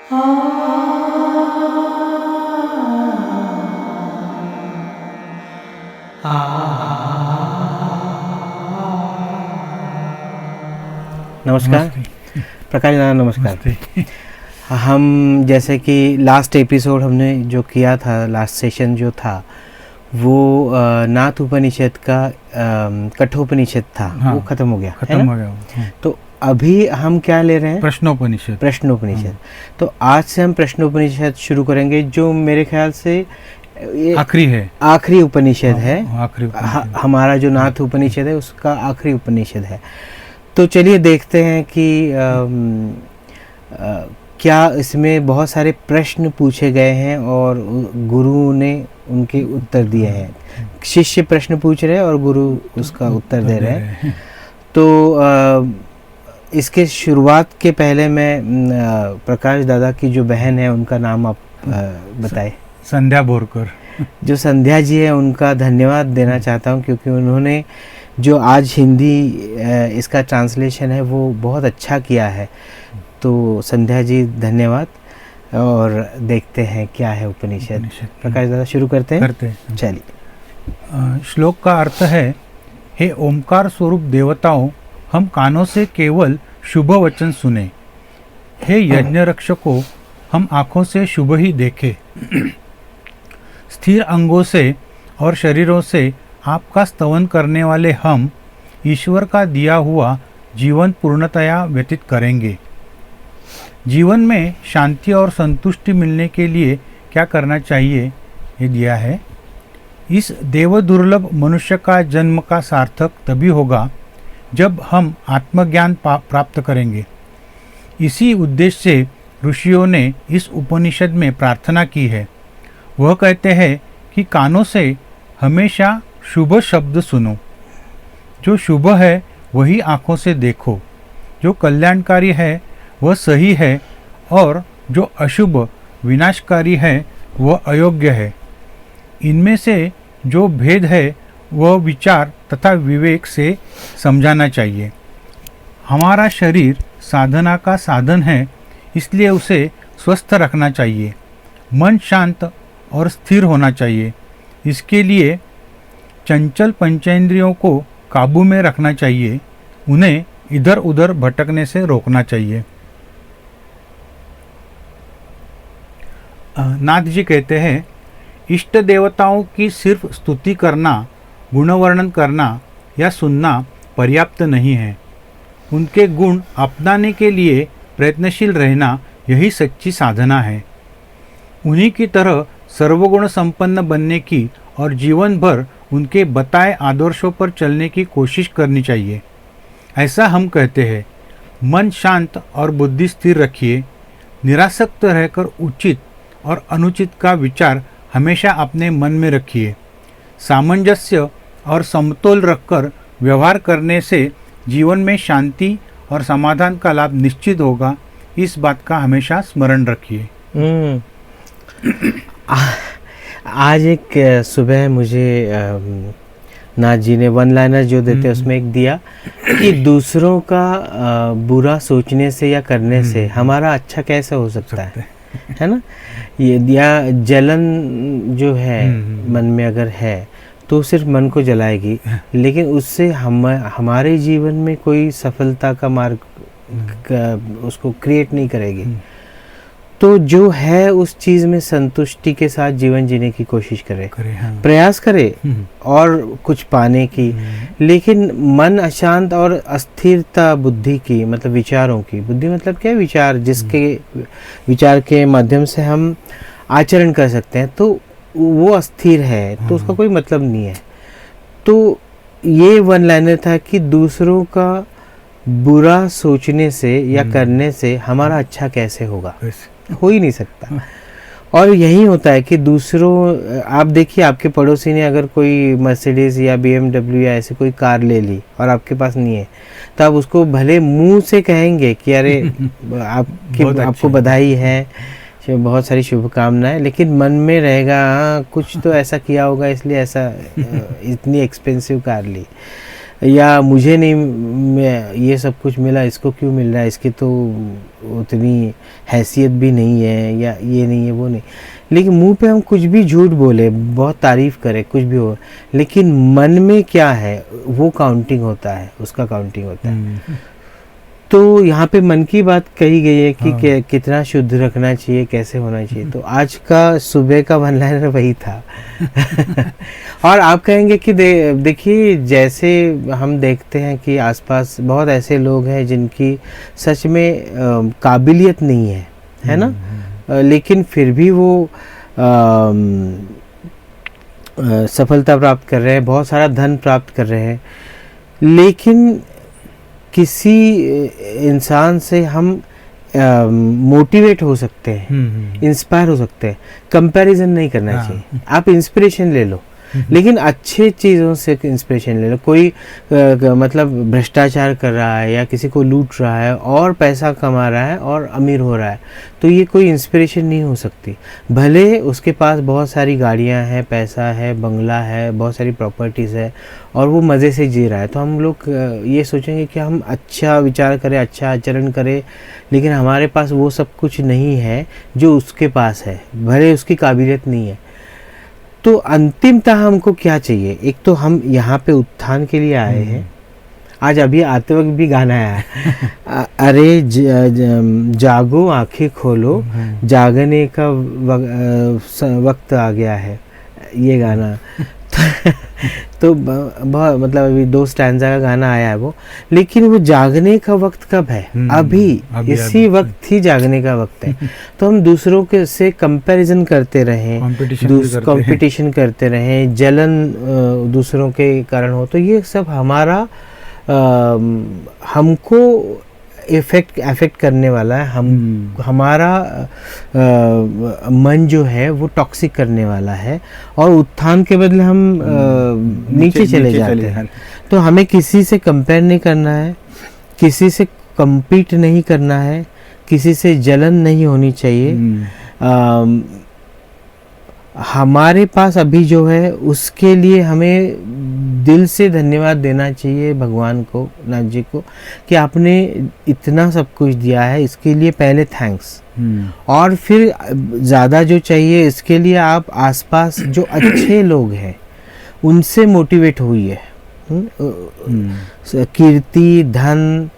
नमस्कार प्रकाश दादा, नमस्कार। हम जैसे कि लास्ट एपिसोड हमने जो किया था, लास्ट सेशन जो था वो नाथ उपनिषद का कठोपनिषद था। हाँ, वो खत्म हो गया। तो अभी हम क्या ले रहे हैं? प्रश्नोपनिषद। तो आज से हम प्रश्नोपनिषद शुरू करेंगे, जो मेरे ख्याल से आखिरी उपनिषद है। हमारा जो नाथ उपनिषद है उसका आखिरी उपनिषद है। तो चलिए देखते हैं कि क्या इसमें बहुत सारे प्रश्न पूछे गए हैं और गुरु ने उनके उत्तर दिए हैं। शिष्य प्रश्न पूछ रहे हैं और गुरु उसका उत्तर दे रहे हैं। तो इसके शुरुआत के पहले मैं प्रकाश दादा की जो बहन है उनका नाम आप बताएं। संध्या बोरकर। जो संध्या जी है उनका धन्यवाद देना चाहता हूं, क्योंकि उन्होंने जो आज हिंदी इसका ट्रांसलेशन है वो बहुत अच्छा किया है। तो संध्या जी धन्यवाद। और देखते हैं क्या है उपनिषद। प्रकाश दादा शुरू करते हैं। चलिए। श्लोक का अर्थ है, हे ओमकार स्वरूप देवताओं, हम कानों से केवल शुभ वचन सुने। हे यज्ञ रक्षकों, हम आँखों से शुभ ही देखे। स्थिर अंगों से और शरीरों से आपका स्तवन करने वाले हम ईश्वर का दिया हुआ जीवन पूर्णतया व्यतीत करेंगे। जीवन में शांति और संतुष्टि मिलने के लिए क्या करना चाहिए, ये दिया है। इस देवदुर्लभ मनुष्य का जन्म का सार्थक तभी होगा जब हम आत्मज्ञान प्राप्त करेंगे। इसी उद्देश्य से ऋषियों ने इस उपनिषद में प्रार्थना की है। वह कहते हैं कि कानों से हमेशा शुभ शब्द सुनो। जो शुभ है वही आँखों से देखो। जो कल्याणकारी है वह सही है, और जो अशुभ विनाशकारी है वह अयोग्य है। इनमें से जो भेद है वह विचार तथा विवेक से समझाना चाहिए। हमारा शरीर साधना का साधन है, इसलिए उसे स्वस्थ रखना चाहिए। मन शांत और स्थिर होना चाहिए। इसके लिए चंचल पंचेंद्रियों को काबू में रखना चाहिए। उन्हें इधर उधर भटकने से रोकना चाहिए। नाथ जी कहते हैं, इष्ट देवताओं की सिर्फ स्तुति करना, गुणवर्णन करना या सुनना पर्याप्त नहीं है। उनके गुण अपनाने के लिए प्रयत्नशील रहना यही सच्ची साधना है। उन्हीं की तरह सर्वगुण संपन्न बनने की और जीवन भर उनके बताए आदर्शों पर चलने की कोशिश करनी चाहिए। ऐसा हम कहते हैं। मन शांत और बुद्धि स्थिर रखिए। निरासक्त रहकर उचित और अनुचित का विचार हमेशा अपने मन में रखिए। सामंजस्य और समतोल रखकर व्यवहार करने से जीवन में शांति और समाधान का लाभ निश्चित होगा। इस बात का हमेशा स्मरण रखिए। आज एक सुबह मुझे नाथ जी ने वन लाइनर जो देते उसमें एक दिया कि दूसरों का बुरा सोचने से या करने से हमारा अच्छा कैसे हो सकता है ना। ये दिया, जलन जो है मन में अगर है तो सिर्फ मन को जलाएगी, लेकिन उससे हमारे जीवन में कोई सफलता का मार्ग उसको क्रिएट नहीं करेगी। तो जो है उस चीज में संतुष्टि के साथ जीवन जीने की कोशिश करे, प्रयास करे और कुछ पाने की। लेकिन मन अशांत और अस्थिरता बुद्धि की, मतलब विचारों की, बुद्धि मतलब क्या है, विचार, जिसके विचार के माध्यम से हम आचरण कर सकते हैं, तो वो अस्थिर है, तो उसका कोई मतलब नहीं है। तो ये वन लाइनर था कि दूसरों का बुरा सोचने से या करने से हमारा अच्छा कैसे होगा, हो ही नहीं सकता। और यही होता है कि दूसरों, आप देखिए आपके पड़ोसी ने अगर कोई मर्सिडीज या BMW या ऐसी कोई कार ले ली और आपके पास नहीं है, तो आप उसको भले मुंह से कहेंगे कि अरे आपको बधाई है, बहुत सारी शुभकामनाएं, लेकिन मन में रहेगा कुछ तो ऐसा किया होगा इसलिए ऐसा इतनी एक्सपेंसिव कार ली, या मुझे नहीं ये सब कुछ मिला, इसको क्यों मिल रहा है, इसकी तो उतनी हैसियत भी नहीं है, या ये नहीं है वो नहीं, लेकिन मुंह पे हम कुछ भी झूठ बोले, बहुत तारीफ करें, कुछ भी हो, लेकिन मन में क्या है वो काउंटिंग होता है, उसका काउंटिंग होता है। तो यहाँ पे मन की बात कही गई है कि हाँ। कितना शुद्ध रखना चाहिए, कैसे होना चाहिए। तो आज का सुबह का वन लाइनर वही था। और आप कहेंगे कि देखिए जैसे हम देखते हैं कि आसपास बहुत ऐसे लोग हैं जिनकी सच में काबिलियत नहीं है ना, लेकिन फिर भी वो सफलता प्राप्त कर रहे हैं, बहुत सारा धन प्राप्त कर रहे हैं, लेकिन किसी इंसान से हम मोटिवेट हो सकते हैं, इंस्पायर हो सकते हैं। कंपैरिजन नहीं करना चाहिए, आप इंस्पिरेशन ले लो, लेकिन अच्छे चीज़ों से इंस्पिरेशन ले लो। कोई मतलब भ्रष्टाचार कर रहा है या किसी को लूट रहा है और पैसा कमा रहा है और अमीर हो रहा है, तो ये कोई इंस्पिरेशन नहीं हो सकती। भले उसके पास बहुत सारी गाड़ियां हैं, पैसा है, बंगला है, बहुत सारी प्रॉपर्टीज़ है और वो मज़े से जी रहा है, तो हम लोग ये सोचेंगे कि हम अच्छा विचार करें, अच्छा आचरण करें, लेकिन हमारे पास वो सब कुछ नहीं है जो उसके पास है, भले उसकी काबिलियत नहीं है। तो अंतिमतः हमको क्या चाहिए? एक तो हम यहाँ पे उत्थान के लिए आए हैं। आज अभी आते वक्त भी गाना आया अरे जागो आंखें खोलो, जागने का वक्त आ गया है, ये गाना। तो बहुत मतलब अभी 2 स्टैंजा का गाना आया है वो, लेकिन वो जागने का वक्त कब है? अभी इसी वक्त ही जागने का वक्त है। तो हम दूसरों के से कंपैरिजन करते रहें, कंपटीशन करते रहें, जलन दूसरों के कारण हो, तो ये सब हमारा हमको अफेक्ट करने वाला है। हमारा मन जो है वो टॉक्सिक करने वाला है और उत्थान के बदले हम नीचे चले जाते हैं। तो हमें किसी से कंपेयर नहीं करना है, किसी से compete नहीं करना है, किसी से जलन नहीं होनी चाहिए। हमारे पास अभी जो है उसके लिए हमें दिल से धन्यवाद देना चाहिए भगवान को, नाथ जी को, कि आपने इतना सब कुछ दिया है, इसके लिए पहले थैंक्स। और फिर ज़्यादा जो चाहिए इसके लिए आप आसपास जो अच्छे लोग हैं उनसे मोटिवेट हुई है। कीर्ति, धन,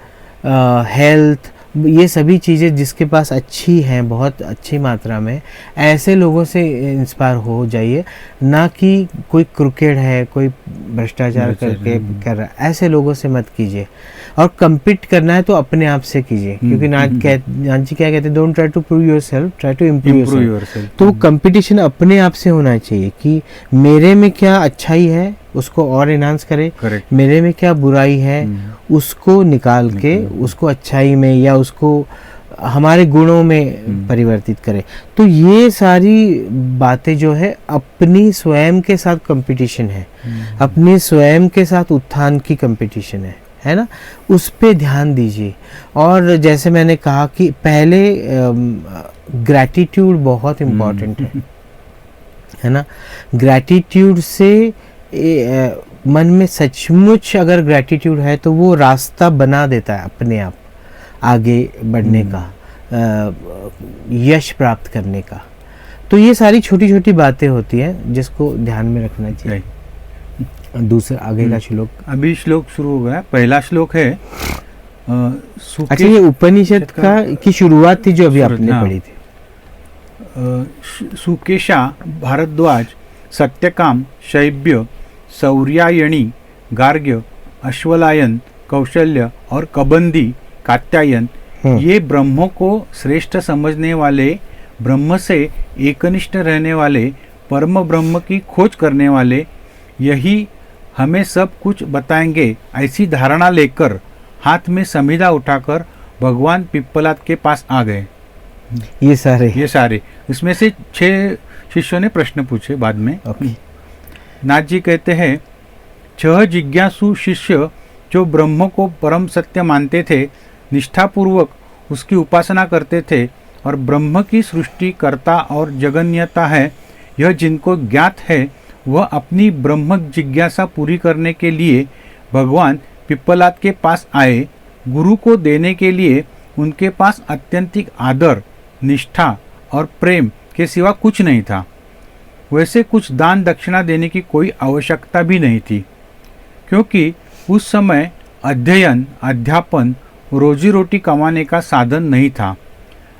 हेल्थ, ये सभी चीज़ें जिसके पास अच्छी हैं, बहुत अच्छी मात्रा में, ऐसे लोगों से इंस्पायर हो जाइए, ना कि कोई क्रिकेट है, कोई भ्रष्टाचार करके कर रहा है, ऐसे लोगों से मत कीजिए। और compete करना है तो अपने आप से कीजिए, क्योंकि नाथ जी क्या कहते हैं, don't try to prove yourself, try to improve yourself. तो कंपटीशन अपने आप से होना चाहिए कि मेरे में क्या अच्छाई है उसको और एनहांस करे, मेरे में क्या बुराई है उसको निकाल के उसको अच्छाई में या उसको हमारे गुणों में परिवर्तित करें। तो ये सारी बातें जो है अपनी स्वयं के साथ कंपटीशन है, अपनी स्वयं के साथ उत्थान की कंपटीशन है ना, उस पे ध्यान दीजिए। और जैसे मैंने कहा कि पहले ग्रैटिट्यूड बहुत इम्पोर्टेंट है ना। ग्रैटिट्यूड से मन में सचमुच अगर ग्रैटिट्यूड है तो वो रास्ता बना देता है अपने आप आगे बढ़ने का, यश प्राप्त करने का। तो ये सारी छोटी छोटी बातें होती हैं जिसको ध्यान में रखना चाहिए। दूसरा आगे का श्लोक, अभी श्लोक शुरू हो गया। पहला श्लोक है अच्छा, ये उपनिषद की शुरुआत थी जो अभी आपने पढ़ी थी। सुकेशा, भारद्वाज, सत्यकाम, शैब्य, सौर्यायणी, गार्ग्य, अश्वलायन, कौशल्य और कबंदी, कात्यायन, ये ब्रह्मों को श्रेष्ठ समझने वाले, ब्रह्म से एकनिष्ठ रहने वाले, परम ब्रह्म की खोज करने वाले, यही हमें सब कुछ बताएंगे, ऐसी धारणा लेकर हाथ में समिधा उठाकर भगवान पिप्पलाद के पास आ गए। ये सारे इसमें से 6 शिष्यों ने प्रश्न पूछे बाद में। नाथ जी कहते हैं, 6 जिज्ञासु शिष्य जो ब्रह्म को परम सत्य मानते थे, निष्ठापूर्वक उसकी उपासना करते थे और ब्रह्म की सृष्टि कर्ता और जगन्यता है यह जिनको ज्ञात है, वह अपनी ब्रह्म जिज्ञासा पूरी करने के लिए भगवान पिप्पलाद के पास आए। गुरु को देने के लिए उनके पास अत्यंतिक आदर, निष्ठा और प्रेम के सिवा कुछ नहीं था। वैसे कुछ दान दक्षिणा देने की कोई आवश्यकता भी नहीं थी, क्योंकि उस समय अध्ययन, अध्यापन, रोजी रोटी कमाने का साधन नहीं था।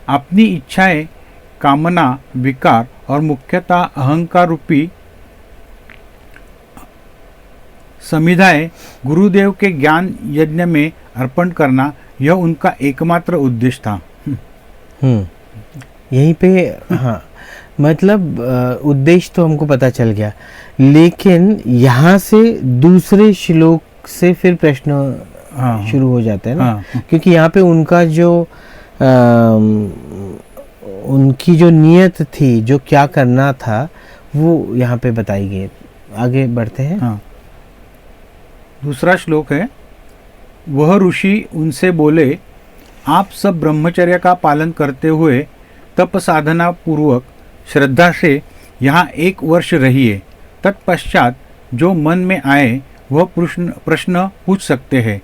अपनी इच्छाएं, कामना, विकार और मुख्यतः अहंकार रूपी समिधाएं गुरुदेव के ज्ञान यज्ञ में अर्पण करना, यह उनका एकमात्र उद्देश्य था। यहीं पे हाँ, मतलब उद्देश्य तो हमको पता चल गया, लेकिन यहाँ से दूसरे श्लोक से फिर प्रश्न शुरू हो जाते हैं ना। क्योंकि यहाँ पे उनका जो उनकी जो नियत थी, जो क्या करना था, वो यहाँ पे बताई गई। आगे बढ़ते हैं। दूसरा श्लोक है, वह ऋषि उनसे बोले, आप सब ब्रह्मचर्य का पालन करते हुए तप साधना पूर्वक श्रद्धा से यहाँ 1 वर्ष रहिए। तत्पश्चात जो मन में आए वह प्रश्न पूछ सकते हैं।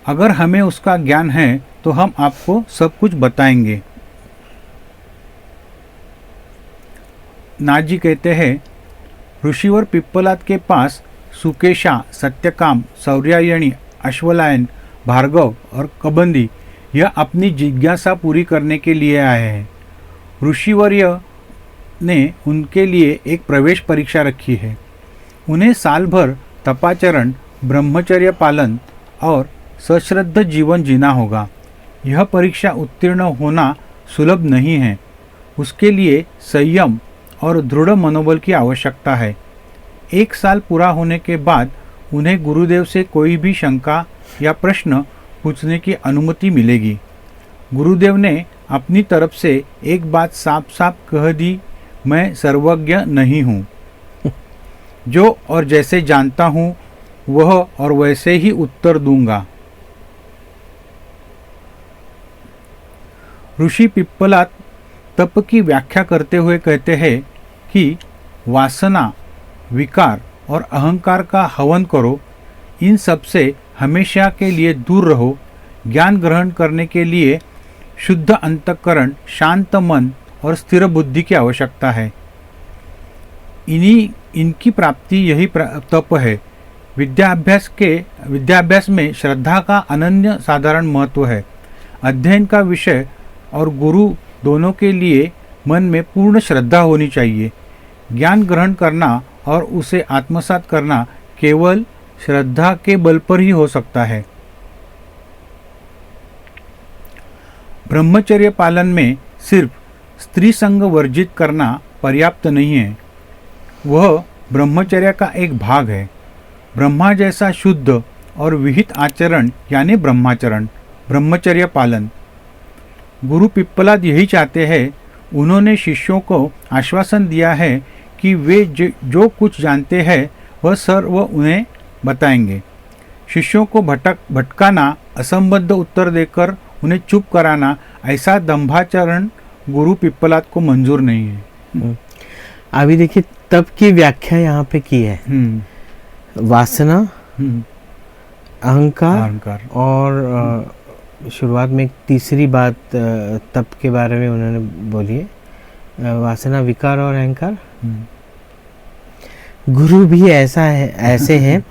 अगर हमें उसका ज्ञान है तो हम आपको सब कुछ बताएंगे। नाथ जी कहते हैं, ऋषिवर पिप्पलाद के पास सुकेशा, सत्यकाम, सौर्यायणी, अश्वलायन, भार्गव और कबंदी यह अपनी जिज्ञासा पूरी करने के लिए आए हैं। ऋषिवर्य ने उनके लिए एक प्रवेश परीक्षा रखी है। उन्हें साल भर तपाचरण, ब्रह्मचर्य पालन और सश्रद्ध जीवन जीना होगा। यह परीक्षा उत्तीर्ण होना सुलभ नहीं है। उसके लिए संयम और दृढ़ मनोबल की आवश्यकता है। 1 साल पूरा होने के बाद उन्हें गुरुदेव से कोई भी शंका या प्रश्न पूछने की अनुमति मिलेगी। गुरुदेव ने अपनी तरफ से एक बात साफ साफ कह दी, मैं सर्वज्ञ नहीं हूँ। जो और जैसे जानता हूँ वह और वैसे ही उत्तर दूंगा। ऋषि पिप्पलाद तप की व्याख्या करते हुए कहते हैं कि वासना, विकार और अहंकार का हवन करो। इन सब से हमेशा के लिए दूर रहो। ज्ञान ग्रहण करने के लिए शुद्ध अंतःकरण, शांत मन और स्थिर बुद्धि की आवश्यकता है। इनकी प्राप्ति यही तप है। विद्याभ्यास में श्रद्धा का अनन्य साधारण महत्व है। अध्ययन का विषय और गुरु दोनों के लिए मन में पूर्ण श्रद्धा होनी चाहिए। ज्ञान ग्रहण करना और उसे आत्मसात करना केवल श्रद्धा के बल पर ही हो सकता है। ब्रह्मचर्य पालन में सिर्फ स्त्री संग वर्जित करना पर्याप्त नहीं है, वह ब्रह्मचर्य का एक भाग है। ब्रह्मा जैसा शुद्ध और विहित आचरण यानी ब्रह्माचरण, ब्रह्मचर्य पालन। गुरु पिप्पलाद यही चाहते हैं। उन्होंने शिष्यों को आश्वासन दिया है कि वे जो कुछ जानते हैं वह सर्व उन्हें बताएंगे। शिष्यों को भटकाना, असंबद्ध उत्तर देकर उन्हें चुप कराना, ऐसा दंभाचरण गुरु पिप्पलाद को मंजूर नहीं है। अभी देखिए तप की व्याख्या यहाँ पे की है। वासना, अहंकार और शुरुआत में एक तीसरी बात तप के बारे में उन्होंने बोली है, वासना, विकार और अहंकार। गुरु भी ऐसे हैं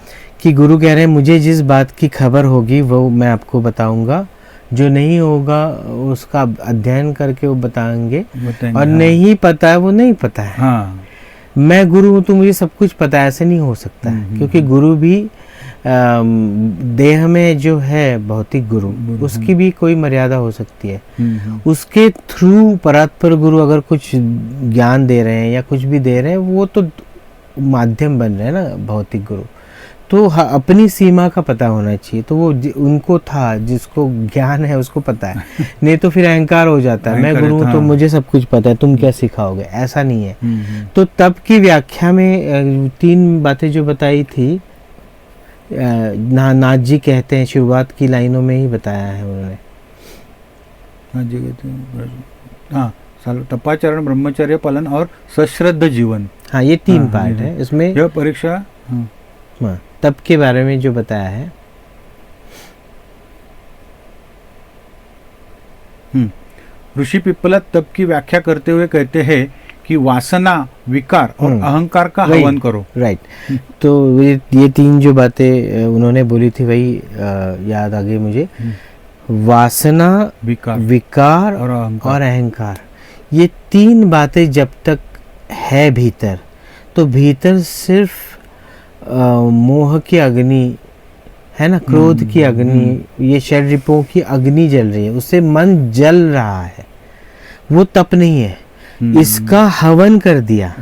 कि गुरु कह रहे हैं मुझे जिस बात की खबर होगी वो मैं आपको बताऊंगा, जो नहीं होगा उसका अध्ययन करके वो बताएंगे और नहीं पता है वो नहीं पता है। मैं गुरु हूँ तो मुझे सब कुछ पता है, ऐसे नहीं हो सकता है। क्योंकि गुरु भी देह में जो है भौतिक गुरु, उसकी भी कोई मर्यादा हो सकती है। उसके थ्रू परात्पर गुरु अगर कुछ ज्ञान दे रहे हैं या कुछ भी दे रहे हैं, वो तो माध्यम बन रहे हैं ना भौतिक गुरु। तो अपनी सीमा का पता होना चाहिए। तो वो उनको था, जिसको ज्ञान है उसको पता है। नहीं तो फिर अहंकार हो जाता है, मैं गुरु हूँ तो मुझे सब कुछ पता है, तुम क्या सिखाओगे, ऐसा नहीं है। तो तप की व्याख्या में 3 बातें जो बताई थी, नाथ जी कहते हैं शुरुआत की लाइनों में ही बताया है उन्होंने। नाथ जी कहते हैं तपाचरण, ब्रह्मचर्य पालन और सश्रद्ध जीवन। हाँ, ये 3 पार्ट है इसमें। यह परीक्षा तप के बारे में जो बताया है। ऋषि पिप्पलत तप की व्याख्या करते हुए कहते हैं कि वासना, विकार और अहंकार का वही, हवन करो। राइट। तो ये तीन जो बातें उन्होंने बोली थी वही याद आ गई मुझे। वासना, विकार और अहंकार, ये तीन बातें जब तक है भीतर, तो भीतर सिर्फ मोह की अग्नि है ना, क्रोध की अग्नि, ये षड्रिपों की अग्नि जल रही है, उससे मन जल रहा है, वो तप नहीं है। इसका हवन कर दिया,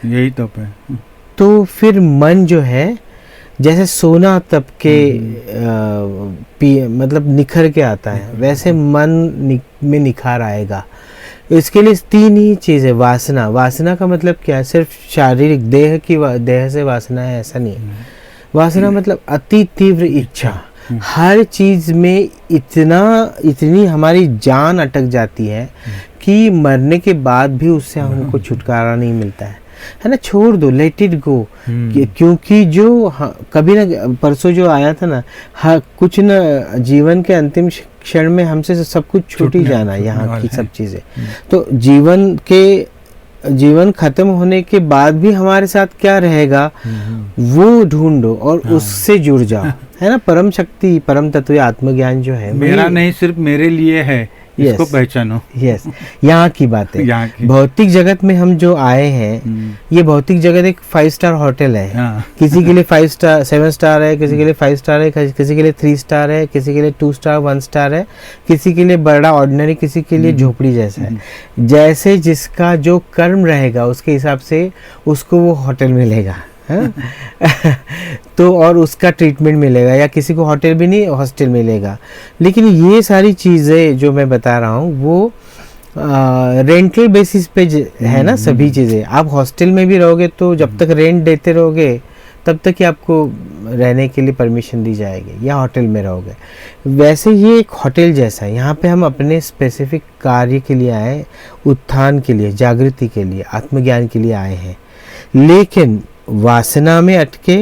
यही तप है। तो फिर मन जो है जैसे सोना तप के मतलब निखर के आता है, वैसे मन में निखार आएगा। इसके लिए तीन ही चीज़ है। वासना, वासना का मतलब क्या है? सिर्फ शारीरिक देह से वासना है ऐसा नहीं है। वासना मतलब अति तीव्र इच्छा, हर चीज में इतनी हमारी जान अटक जाती है कि मरने के बाद भी उससे हमको छुटकारा नहीं मिलता है ना। छोड़ दो, लेट इट गो। क्योंकि जो कभी ना, परसों जो आया था ना, कुछ न जीवन के अंतिम क्षण में हमसे सब कुछ छूट ही जाना है, यहाँ की सब चीजें। तो जीवन खत्म होने के बाद भी हमारे साथ क्या रहेगा वो ढूंढो और उससे जुड़ जाओ, है ना। परम शक्ति, परम तत्व, आत्मज्ञान जो है मेरा नहीं, सिर्फ मेरे लिए है, इसको पहचानो। यस, यहाँ की बात है। भौतिक जगत में हम जो आए हैं, ये भौतिक जगत एक 5 स्टार होटल है। किसी के लिए 5 स्टार 7 स्टार है, किसी के लिए 5 स्टार है, किसी के लिए 3 स्टार है, किसी के लिए 2 स्टार 1 स्टार है, किसी के लिए बड़ा ऑर्डिनरी, किसी के लिए झोपड़ी जैसा है। जैसे जिसका जो कर्म रहेगा उसके हिसाब से उसको वो होटल मिलेगा, है तो और उसका ट्रीटमेंट मिलेगा, या किसी को होटल भी नहीं हॉस्टल मिलेगा। लेकिन ये सारी चीज़ें जो मैं बता रहा हूँ वो रेंटल बेसिस पे है ना। सभी चीज़ें, आप हॉस्टल में भी रहोगे तो जब तक रेंट देते रहोगे तब तक ही आपको रहने के लिए परमिशन दी जाएगी, या होटल में रहोगे। वैसे ये एक होटल जैसा है। यहाँ पे हम अपने स्पेसिफिक कार्य के लिए आए, उत्थान के लिए, जागृति के लिए, आत्मज्ञान के लिए आए हैं। लेकिन वासना में अटके,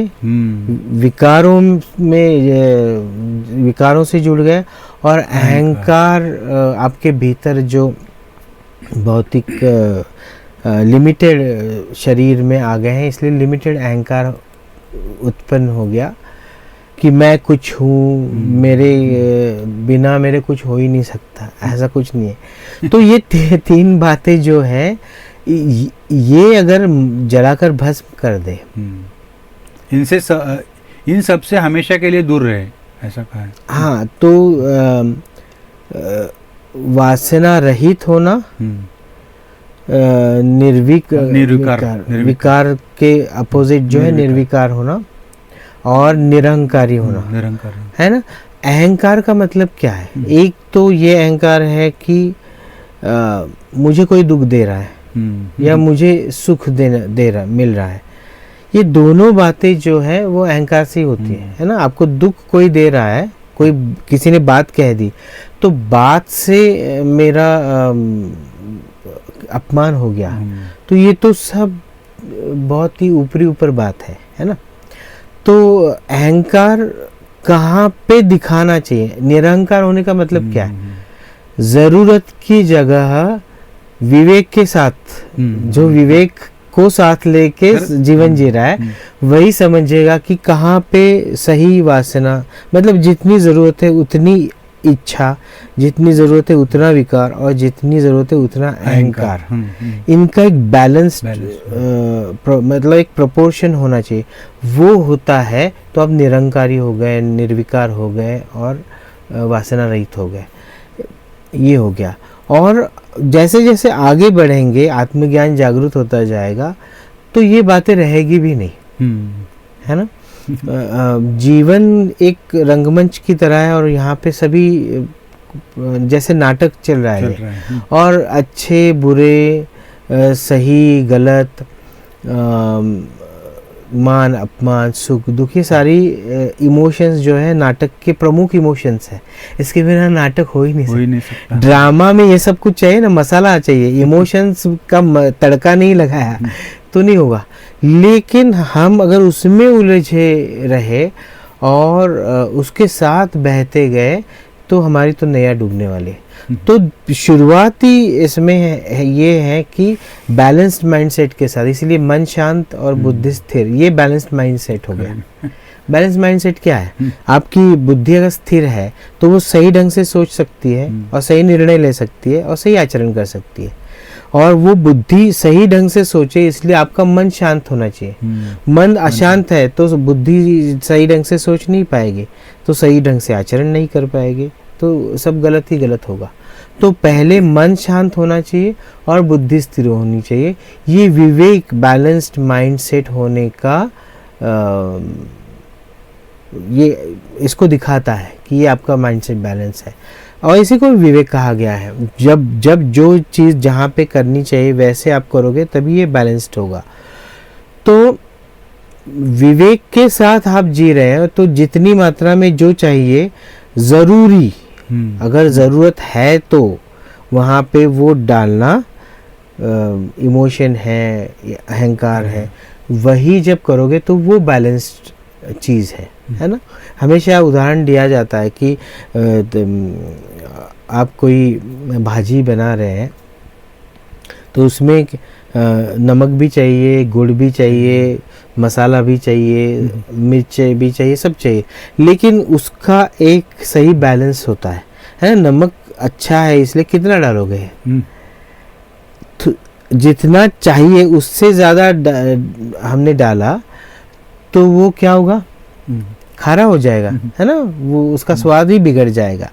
विकारों से जुड़ गए, और अहंकार आपके भीतर जो भौतिक लिमिटेड शरीर में आ गए हैं, इसलिए लिमिटेड अहंकार उत्पन्न हो गया कि मैं कुछ हूँ, मेरे बिना मेरे कुछ हो ही नहीं सकता, ऐसा कुछ नहीं है। तो ये तीन बातें जो है, ये अगर जलाकर भस्म कर दे, इनसे इन सब से हमेशा के लिए दूर रहे, ऐसा कहा है। हाँ, तो वासना रहित होना, विकार के अपोजिट जो है निर्विकार होना, और निरहंकारी होना, है ना। अहंकार का मतलब क्या है? एक तो ये अहंकार है कि मुझे कोई दुख दे रहा है या मुझे सुख मिल रहा है। ये दोनों बातें जो है वो अहंकार से ही होती है ना। आपको दुख कोई दे रहा है, कोई किसी ने बात कह दी, तो बात से मेरा अपमान हो गया, तो ये तो सब बहुत ही ऊपर बात है ना। तो अहंकार कहाँ पे दिखाना चाहिए? निरहंकार होने का मतलब क्या है? जरूरत की जगह विवेक के साथ, जो विवेक को साथ लेके जीवन जी रहा है, वही समझेगा कि कहाँ पे सही वासना, मतलब जितनी ज़रूरत है उतनी इच्छा, जितनी ज़रूरत है उतना विकार, और जितनी ज़रूरत है उतना अहंकार। इनका एक बैलेंस मतलब एक प्रोपोर्शन होना चाहिए। वो होता है तो आप निरंकारी हो गए, निर्विकार हो गए, और वासना रहित हो गए। ये हो गया। और जैसे जैसे आगे बढ़ेंगे, आत्मज्ञान जागृत होता जाएगा, तो ये बातें रहेगी भी नहीं, है ना। जीवन एक रंगमंच की तरह है, और यहाँ पे सभी जैसे नाटक चल रहा है, और अच्छे बुरे, सही गलत, मान अपमान, सुख दुख, ये सारी इमोशंस जो है नाटक के प्रमुख इमोशंस है। इसके बिना नाटक हो ही नहीं सकता। ड्रामा में ये सब कुछ चाहिए ना, मसाला चाहिए, इमोशंस का तड़का नहीं लगाया तो नहीं होगा। लेकिन हम अगर उसमें उलझे रहे और उसके साथ बहते गए, तो हमारी तो नैया डूबने वाली है। तो शुरुआती इसमें ये है कि बैलेंस्ड माइंडसेट के साथ, इसलिए मन शांत और बुद्धि स्थिर, ये बैलेंस्ड माइंडसेट हो गया। बैलेंस माइंडसेट क्या है? आपकी बुद्धि अगर स्थिर है तो वो सही ढंग से सोच सकती है और सही निर्णय ले सकती है और सही आचरण कर सकती है। और वो बुद्धि सही ढंग से सोचे, इसलिए आपका मन शांत होना चाहिए। मन अशांत है तो बुद्धि सही ढंग से सोच नहीं पाएगी, तो सही ढंग से आचरण नहीं कर पाएगी, तो सब गलत ही गलत होगा। तो पहले मन शांत होना चाहिए और बुद्धि स्थिर होनी चाहिए। ये विवेक, बैलेंस्ड माइंडसेट होने का ये इसको दिखाता है कि ये आपका माइंडसेट बैलेंस है, और इसी को विवेक कहा गया है। जब जो चीज़ जहाँ पे करनी चाहिए वैसे आप करोगे तभी ये बैलेंस्ड होगा। तो विवेक के साथ आप जी रहे हैं तो जितनी मात्रा में जो चाहिए ज़रूरी, अगर ज़रूरत है तो वहाँ पे वो डालना, इमोशन है, अहंकार है, वही जब करोगे तो वो बैलेंस्ड चीज़ है ना। हमेशा उदाहरण दिया जाता है कि आप कोई भाजी बना रहे हैं तो उसमें नमक भी चाहिए, गुड़ भी चाहिए, मसाला भी चाहिए, मिर्च भी चाहिए, सब चाहिए, लेकिन उसका एक सही बैलेंस होता है ना। नमक अच्छा है इसलिए कितना डालोगे? तो जितना चाहिए उससे ज़्यादा हमने डाला तो वो क्या होगा? खारा हो जाएगा, है ना, वो उसका स्वाद ही बिगड़ जाएगा।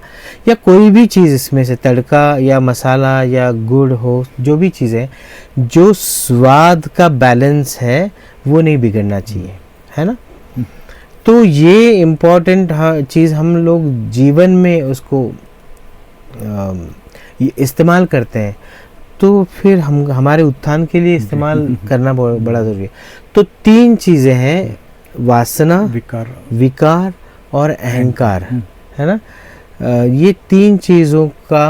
या कोई भी चीज़ इसमें से तड़का या मसाला या गुड़ हो, जो भी चीज़ें, जो स्वाद का बैलेंस है वो नहीं बिगड़ना चाहिए, है ना। तो ये इम्पोर्टेंट चीज़ हम लोग जीवन में उसको इस्तेमाल करते हैं, तो फिर हम हमारे उत्थान के लिए इस्तेमाल करना बड़ा ज़रूरी है। तो 3 चीज़ें हैं, वासना, विकार और अहंकार, है ना। ये 3 चीज़ों का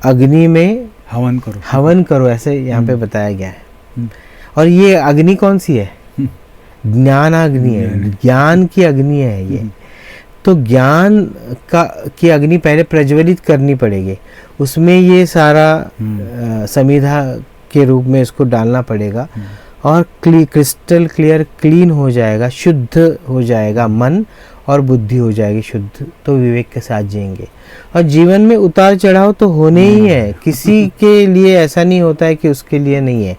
अग्नि में हवन करो, ऐसे यहाँ पे बताया गया है। और ये अग्नि कौन सी है? ज्ञान अग्नि है, ज्ञान की अग्नि है ये। तो ज्ञान की अग्नि पहले प्रज्वलित करनी पड़ेगी, उसमें ये सारा समिधा के रूप में इसको डालना पड़ेगा, और क्रिस्टल क्लियर, क्लीन हो जाएगा, शुद्ध हो जाएगा मन, और बुद्धि हो जाएगी शुद्ध, तो विवेक के साथ जिएंगे। और जीवन में उतार चढ़ाव तो होने ही है, किसी के लिए ऐसा नहीं होता है कि उसके लिए नहीं है।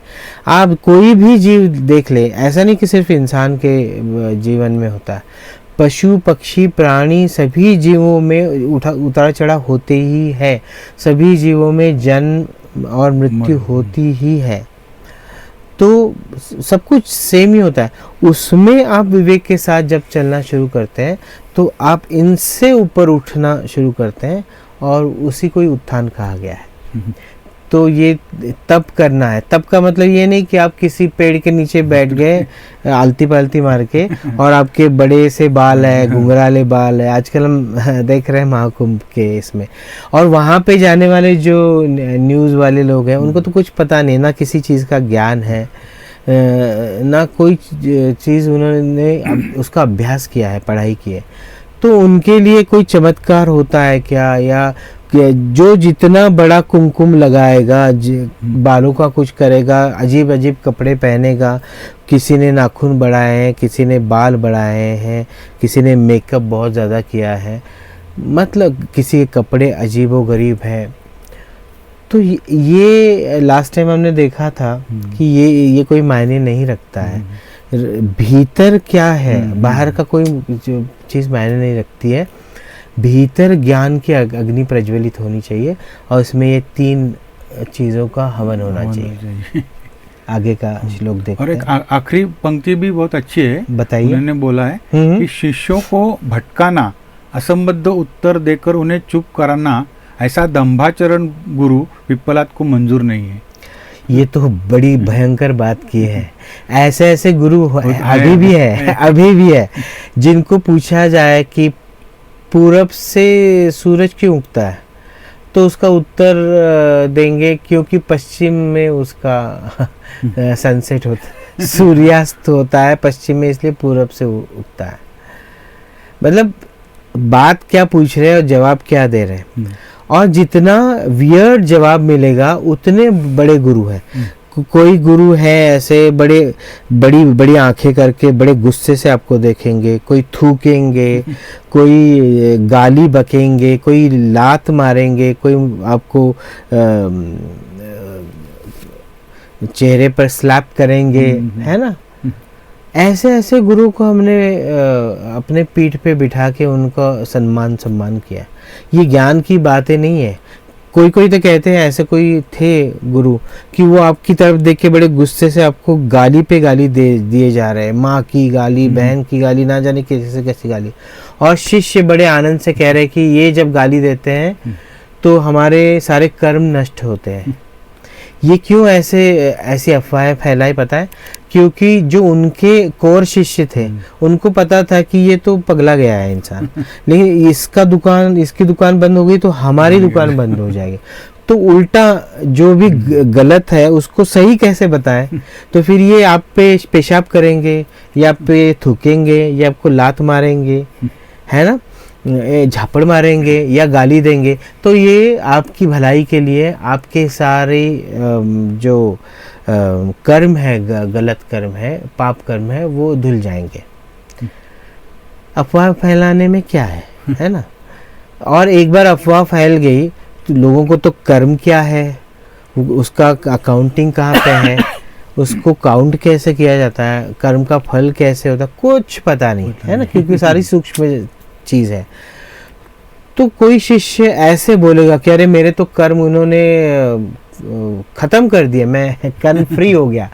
आप कोई भी जीव देख ले, ऐसा नहीं कि सिर्फ इंसान के जीवन में होता है, पशु पक्षी प्राणी सभी जीवों में उतार चढ़ाव होते ही है। सभी जीवों में जन्म और मृत्यु होती ही है, तो सब कुछ सेम ही होता है। उसमें आप विवेक के साथ जब चलना शुरू करते हैं तो आप इनसे ऊपर उठना शुरू करते हैं, और उसी को ही उत्थान कहा गया है। तो ये तप करना है। तप का मतलब ये नहीं कि आप किसी पेड़ के नीचे बैठ गए आलती पालती मार के, और आपके बड़े से बाल है, घुंघराले बाल है, आजकल हम देख रहे हैं महाकुंभ के इसमें, और वहाँ पे जाने वाले जो न्यूज़ वाले लोग हैं उनको तो कुछ पता नहीं, ना किसी चीज़ का ज्ञान है, ना कोई चीज़ उन्होंने उसका अभ्यास किया है, पढ़ाई की है। तो उनके लिए कोई चमत्कार होता है क्या? या जो जितना बड़ा कुमकुम लगाएगा, बालों का कुछ करेगा, अजीब अजीब कपड़े पहनेगा, किसी ने नाखून बढ़ाए हैं, किसी ने बाल बढ़ाए हैं, किसी ने मेकअप बहुत ज़्यादा किया है, मतलब किसी के कपड़े अजीबोगरीब है। तो ये लास्ट टाइम हमने देखा था कि ये कोई मायने नहीं रखता है। भीतर क्या है, बाहर का कोई चीज़ मायने नहीं रखती है। भीतर ज्ञान की अग्नि प्रज्वलित होनी चाहिए, और इसमें ये 3 चीज़ों का हवन होना चाहिए। आगे का श्लोक देखते हैं। और एक आखिरी पंक्ति भी बहुत अच्छी है, बताइए। उन्होंने बोला है कि शिष्यों को भटकाना, असंबद्ध उत्तर देकर उन्हें चुप कराना, ऐसा दंभाचरण गुरु पिप्पलाद को मंजूर नहीं है। ये तो बड़ी भयंकर बात की है। ऐसे ऐसे गुरु अभी भी है जिनको पूछा जाए कि पूरब से सूरज क्यों उगता है, तो उसका उत्तर देंगे क्योंकि पश्चिम में उसका सनसेट होता है, सूर्यास्त होता है पश्चिम में, इसलिए पूरब से उगता है। मतलब बात क्या पूछ रहे हैं और जवाब क्या दे रहे हैं। और जितना वियर्ड जवाब मिलेगा उतने बड़े गुरु हैं। कोई गुरु है ऐसे बड़ी बड़ी आंखें करके बड़े गुस्से से आपको देखेंगे, कोई थूकेंगे, कोई गाली बकेंगे, कोई लात मारेंगे, कोई आपको चेहरे पर स्लैप करेंगे, है ना। ऐसे ऐसे गुरु को हमने अपने पीठ पे बिठा के उनका सम्मान किया। ये ज्ञान की बातें नहीं है। कोई कोई तो कहते हैं ऐसे कोई थे गुरु कि वो आपकी तरफ देख के बड़े गुस्से से आपको गाली पे गाली दिए जा रहे हैं, माँ की गाली, बहन की गाली, ना जाने कैसे कैसी गाली। और शिष्य बड़े आनंद से कह रहे हैं कि ये जब गाली देते हैं तो हमारे सारे कर्म नष्ट होते हैं। ये क्यों ऐसी अफवाहें फैलाई पता है? क्योंकि जो उनके कोर शिष्य थे उनको पता था कि ये तो पगला गया है इंसान, लेकिन इसकी दुकान बंद हो गई तो हमारी दुकान बंद हो जाएगी। तो उल्टा जो भी गलत है उसको सही कैसे बताएं? तो फिर ये आप पे पेशाब करेंगे या आप पे थूकेंगे या आपको लात मारेंगे, है ना, झापड़ मारेंगे या गाली देंगे। तो ये आपकी भलाई के लिए आपके सारे जो कर्म है, गलत कर्म है, पाप कर्म है, वो धुल जाएंगे। अफवाह फैलाने में क्या है ना। और एक बार अफवाह फैल गई तो लोगों को तो कर्म क्या है, उसका अकाउंटिंग कहाँ पे है, उसको काउंट कैसे किया जाता है, कर्म का फल कैसे होता है, कुछ पता नहीं है ना, क्योंकि सारी सूक्ष्म चीज है। तो कोई शिष्य ऐसे बोलेगा कि अरे मेरे तो कर्म उन्होंने खत्म कर दिया, मैं कर्म फ्री हो गया,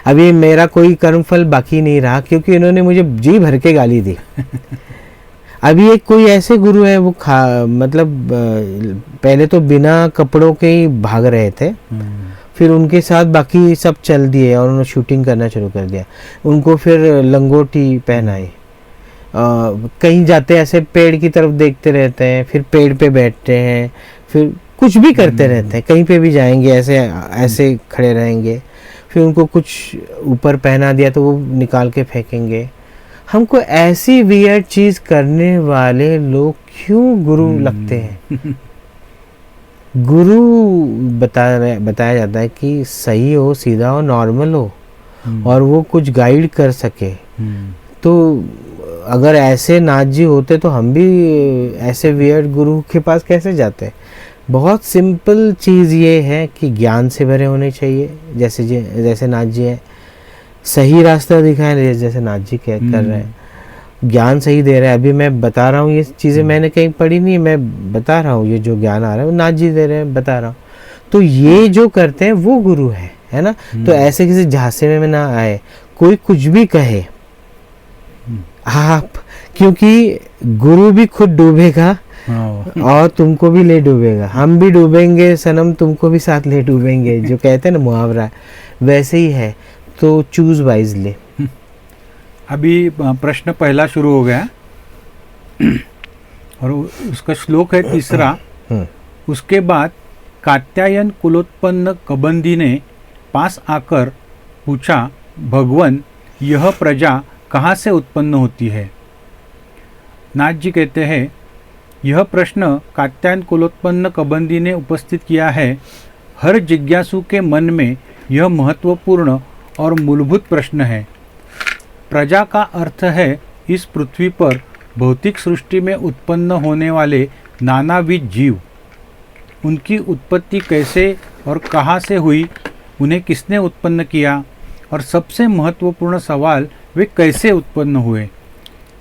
अभी मेरा कोई कर्म फल बाकी नहीं रहा क्योंकि इन्होंने मुझे जी भर के गाली दी। अभी एक कोई ऐसे गुरु है वो मतलब पहले तो बिना कपड़ों के ही भाग रहे थे, फिर उनके साथ बाकी सब चल दिए और उन्होंने शूटिंग करना शुरू कर दिया। उनको फिर लंगोटी पहनाई, कहीं जाते ऐसे पेड़ की तरफ देखते रहते हैं, फिर पेड़ पे बैठते हैं, फिर कुछ भी करते रहते हैं, कहीं पे भी जाएंगे ऐसे खड़े रहेंगे। फिर उनको कुछ ऊपर पहना दिया तो वो निकाल के फेंकेंगे। हमको ऐसी वियर्ड चीज करने वाले लोग क्यों गुरु लगते हैं? गुरु बताया जाता है कि सही हो, सीधा हो, नॉर्मल हो और वो कुछ गाइड कर सके। तो अगर ऐसे नाथ जी होते तो हम भी ऐसे वियर्ड गुरु के पास कैसे जाते? बहुत सिंपल चीज़ ये है कि ज्ञान से भरे होने चाहिए, जैसे नाथ जी है, सही रास्ता दिखाएं जैसे नाथ जी कर रहे हैं, ज्ञान सही दे रहे हैं। अभी मैं बता रहा हूँ, ये चीज़ें मैंने कहीं पढ़ी नहीं, मैं बता रहा हूँ, ये जो ज्ञान आ रहा है वो नाथ जी दे रहे हैं, बता रहा हूँ। तो ये जो करते हैं वो गुरु है ना। तो ऐसे किसी झांसे में ना आए, कोई कुछ भी कहे आप, क्योंकि गुरु भी खुद डूबेगा और तुमको भी ले डूबेगा। हम भी डूबेंगे सनम, तुमको भी साथ ले डूबेंगे, जो कहते हैं ना मुहावरा, वैसे ही है। तो चूज वाइजली। अभी प्रश्न पहला शुरू हो गया और उसका श्लोक है 3। उसके बाद कात्यायन कुलोत्पन्न कबंदी ने पास आकर पूछा, भगवन यह प्रजा कहाँ से उत्पन्न होती है? नाथ जी कहते हैं, यह प्रश्न कात्यायन कुलोत्पन्न कबंदी ने उपस्थित किया है। हर जिज्ञासु के मन में यह महत्वपूर्ण और मूलभूत प्रश्न है। प्रजा का अर्थ है इस पृथ्वी पर भौतिक सृष्टि में उत्पन्न होने वाले नानाविध जीव। उनकी उत्पत्ति कैसे और कहाँ से हुई, उन्हें किसने उत्पन्न किया, और सबसे महत्वपूर्ण सवाल, वे कैसे उत्पन्न हुए।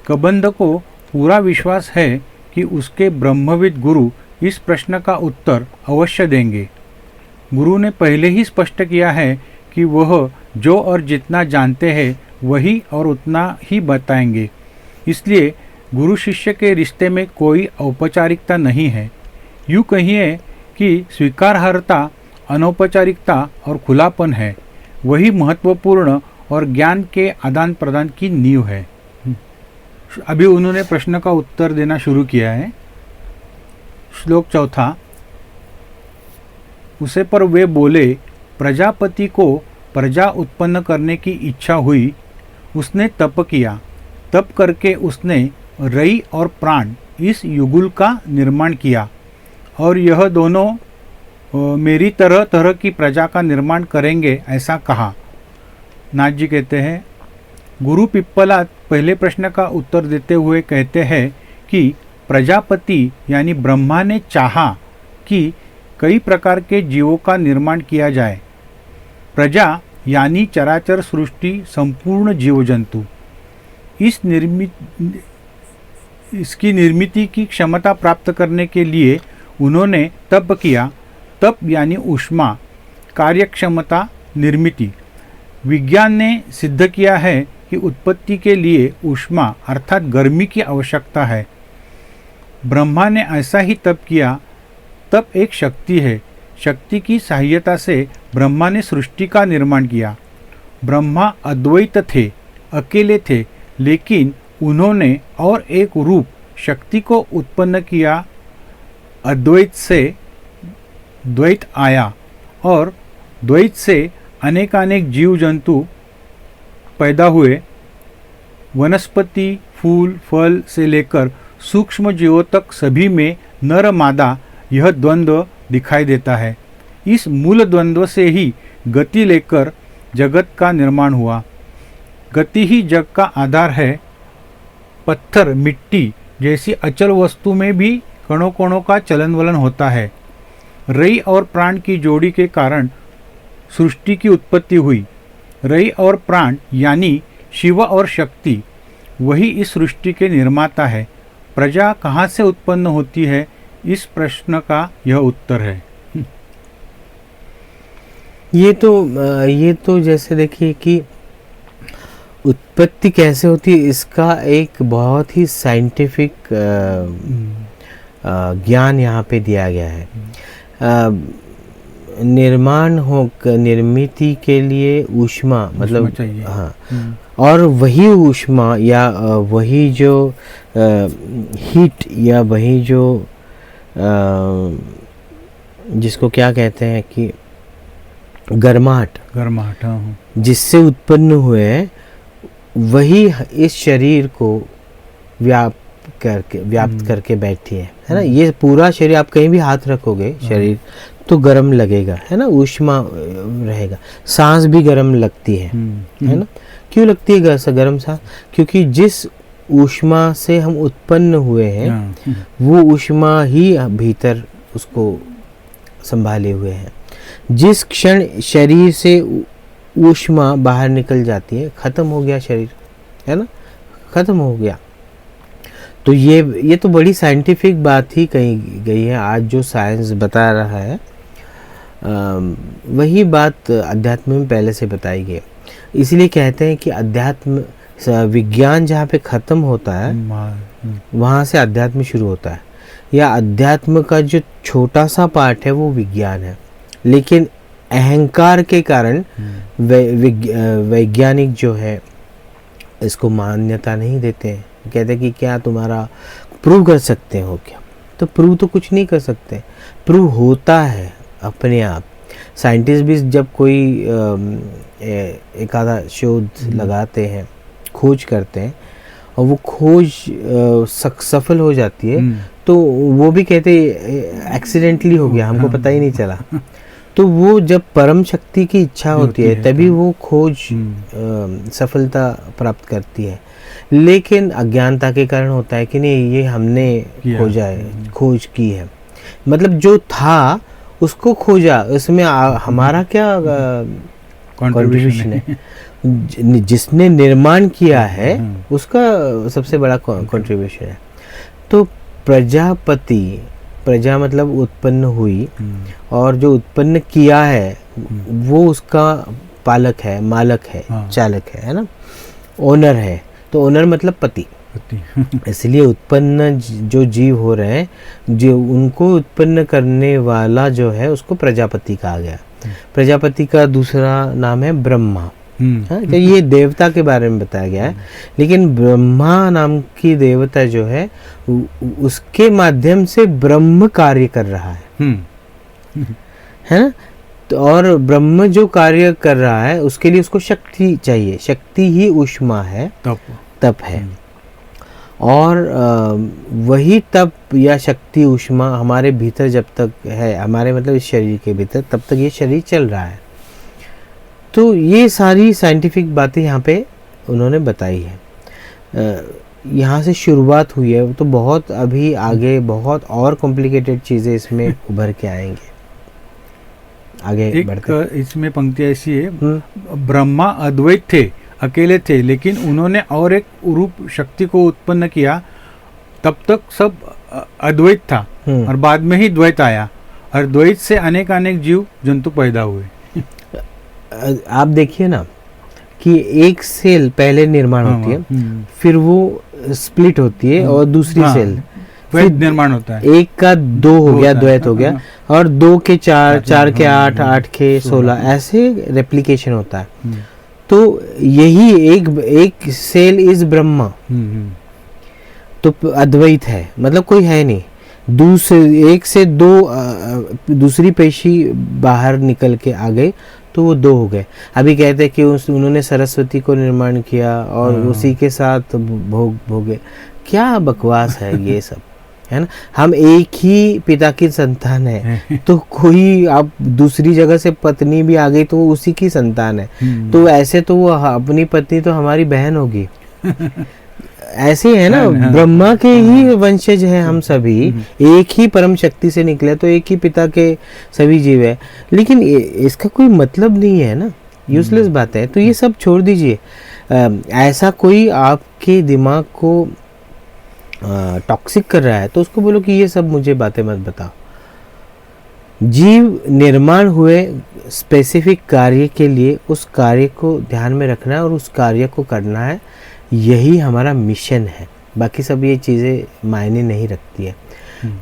कबंध को पूरा विश्वास है कि उसके ब्रह्मविद गुरु इस प्रश्न का उत्तर अवश्य देंगे। गुरु ने पहले ही स्पष्ट किया है कि वह जो और जितना जानते हैं वही और उतना ही बताएंगे। इसलिए गुरु शिष्य के रिश्ते में कोई औपचारिकता नहीं है। यूँ कहिए कि स्वीकारार्हता, अनौपचारिकता और खुलापन है, वही महत्वपूर्ण और ज्ञान के आदान प्रदान की नींव है। अभी उन्होंने प्रश्न का उत्तर देना शुरू किया है। श्लोक 4। उसे पर वे बोले, प्रजापति को प्रजा उत्पन्न करने की इच्छा हुई। उसने तप किया, तप करके उसने रई और प्राण इस युगुल का निर्माण किया और यह दोनों मेरी तरह तरह की प्रजा का निर्माण करेंगे ऐसा कहा। नाथ जी कहते हैं, गुरु पिप्पलाद पहले प्रश्न का उत्तर देते हुए कहते हैं कि प्रजापति यानी ब्रह्मा ने चाहा कि कई प्रकार के जीवों का निर्माण किया जाए। प्रजा यानी चराचर सृष्टि, संपूर्ण जीव जंतु। इसकी निर्मिति की क्षमता प्राप्त करने के लिए उन्होंने तप किया। तप यानी ऊष्मा, कार्यक्षमता, निर्मिति। विज्ञान ने सिद्ध किया है कि उत्पत्ति के लिए ऊष्मा अर्थात गर्मी की आवश्यकता है। ब्रह्मा ने ऐसा ही तप किया। तप एक शक्ति है। शक्ति की सहायता से ब्रह्मा ने सृष्टि का निर्माण किया। ब्रह्मा अद्वैत थे, अकेले थे, लेकिन उन्होंने और एक रूप शक्ति को उत्पन्न किया। अद्वैत से द्वैत आया और द्वैत से अनेकानेक जीव जंतु पैदा हुए। वनस्पति, फूल, फल से लेकर सूक्ष्म जीवों तक सभी में नर मादा यह द्वंद्व दिखाई देता है। इस मूल द्वंद्व से ही गति लेकर जगत का निर्माण हुआ। गति ही जग का आधार है। पत्थर, मिट्टी जैसी अचल वस्तु में भी कणों कणों का चलन वलन होता है। रई और प्राण की जोड़ी के कारण सृष्टि की उत्पत्ति हुई। रई और प्राण यानी शिव और शक्ति, वही इस सृष्टि के निर्माता है। प्रजा कहाँ से उत्पन्न होती है, इस प्रश्न का यह उत्तर है। ये तो जैसे देखिए कि उत्पत्ति कैसे होती है, इसका एक बहुत ही साइंटिफिक ज्ञान यहाँ पे दिया गया है। निर्मिति के लिए ऊष्मा मतलब चाहिए। हाँ, और वही ऊष्मा या वही जो हीट या वही जो जिसको क्या कहते हैं कि गर्माहट, हाँ। जिससे उत्पन्न हुए हैं, वही इस शरीर को व्याप्त करके बैठी है ना। ये पूरा शरीर आप कहीं भी हाथ रखोगे शरीर तो गर्म लगेगा, है ना, ऊष्मा रहेगा। सांस भी गर्म लगती है ना। क्यों लगती है गर्म सांस? क्योंकि जिस ऊष्मा से हम उत्पन्न हुए हैं वो ऊष्मा ही भीतर उसको संभाले हुए हैं। जिस क्षण शरीर से ऊष्मा बाहर निकल जाती है, खत्म हो गया शरीर, है ना, खत्म हो गया। तो ये तो बड़ी साइंटिफिक बात ही कही गई है। आज जो साइंस बता रहा है वही बात अध्यात्म में पहले से बताई गई। इसलिए कहते हैं कि अध्यात्म विज्ञान जहाँ पे ख़त्म होता है वहाँ से अध्यात्म शुरू होता है, या अध्यात्म का जो छोटा सा पार्ट है वो विज्ञान है। लेकिन अहंकार के कारण वैज्ञानिक जो है इसको मान्यता नहीं देते हैं। कहते हैं कि क्या तुम्हारा प्रूव कर सकते हो क्या? तो प्रूव तो कुछ नहीं कर सकते, प्रूव होता है अपने आप। साइंटिस्ट भी जब कोई एक आधा शोध लगाते हैं, खोज करते हैं और वो खोज सफल हो जाती है तो वो भी कहते एक्सीडेंटली हो गया, हमको पता ही नहीं चला। तो वो जब परम शक्ति की इच्छा होती है तभी वो खोज सफलता प्राप्त करती है। लेकिन अज्ञानता के कारण होता है कि नहीं, ये हमने खोज की है, मतलब जो था उसको खोजा, इसमें हमारा क्या कंट्रीब्यूशन है? जिसने निर्माण किया है उसका सबसे बड़ा कंट्रीब्यूशन है। तो प्रजापति, प्रजा मतलब उत्पन्न हुई, और जो उत्पन्न किया है वो उसका पालक है, मालक है, चालक है ना, ओनर है। तो ओनर मतलब पति। इसलिए उत्पन्न जो जीव हो रहे हैं, जो उनको उत्पन्न करने वाला जो है उसको प्रजापति कहा गया। प्रजापति का दूसरा नाम है ब्रह्मा। तो ये देवता के बारे में बताया गया है, लेकिन ब्रह्मा नाम की देवता जो है उसके माध्यम से ब्रह्म कार्य कर रहा है ना। तो और ब्रह्म जो कार्य कर रहा है उसके लिए उसको शक्ति चाहिए। शक्ति ही ऊष्मा है, तप है। और वही तप या शक्ति ऊष्मा हमारे भीतर जब तक है, हमारे मतलब इस शरीर के भीतर, तब तक ये शरीर चल रहा है। तो ये सारी साइंटिफिक बातें यहाँ पे उन्होंने बताई है। यहाँ से शुरुआत हुई है, तो बहुत अभी आगे बहुत और कॉम्प्लिकेटेड चीज़ें इसमें उभर के आएंगे। आगे बढ़ते। इसमें पंक्ति ऐसी है, ब्रह्मा अद्वैत थे, अकेले थे, लेकिन उन्होंने और एक रूप शक्ति को उत्पन्न किया। तब तक सब अद्वैत था और बाद में ही द्वैत आया, और द्वैत से अनेक जीव जंतु पैदा हुए। आप देखिए ना कि एक सेल पहले निर्माण होती है, फिर वो स्प्लिट होती है और दूसरी सेल द्वैत निर्माण होता है। एक का 2 हो गया, द्वैत हो गया, और 2 के 4, 4 के 8, 8 के 16, ऐसे रेप्लिकेशन होता है। तो यही एक सेल इज ब्रह्मा, तो अद्वैत है, मतलब कोई है नहीं। दूसरे एक से 2 दूसरी पेशी बाहर निकल के आ गई, तो वो 2 हो गए। अभी कहते हैं कि उन्होंने सरस्वती को निर्माण किया और उसी के साथ भोगे। क्या बकवास है ये सब, है ना। हम एक ही पिता की संतान है, तो कोई आप दूसरी जगह से पत्नी भी आ गई तो वो उसी की संतान है। तो ऐसे तो वो अपनी पत्नी तो हमारी बहन होगी। ऐसे है ना, ब्रह्मा के ही वंशज हैं हम सभी, एक ही परम शक्ति से निकले, तो एक ही पिता के सभी जीव है। लेकिन इसका कोई मतलब नहीं है ना, यूजलेस बात है। तो ये सब छोड़ दीजिए। ऐसा कोई आपके दिमाग को टॉक्सिक कर रहा है तो उसको बोलो कि ये सब मुझे बातें मत बताओ। जीव निर्माण हुए स्पेसिफिक कार्य के लिए, उस कार्य को ध्यान में रखना है और उस कार्य को करना है, यही हमारा मिशन है। बाकी सब ये चीज़ें मायने नहीं रखती है।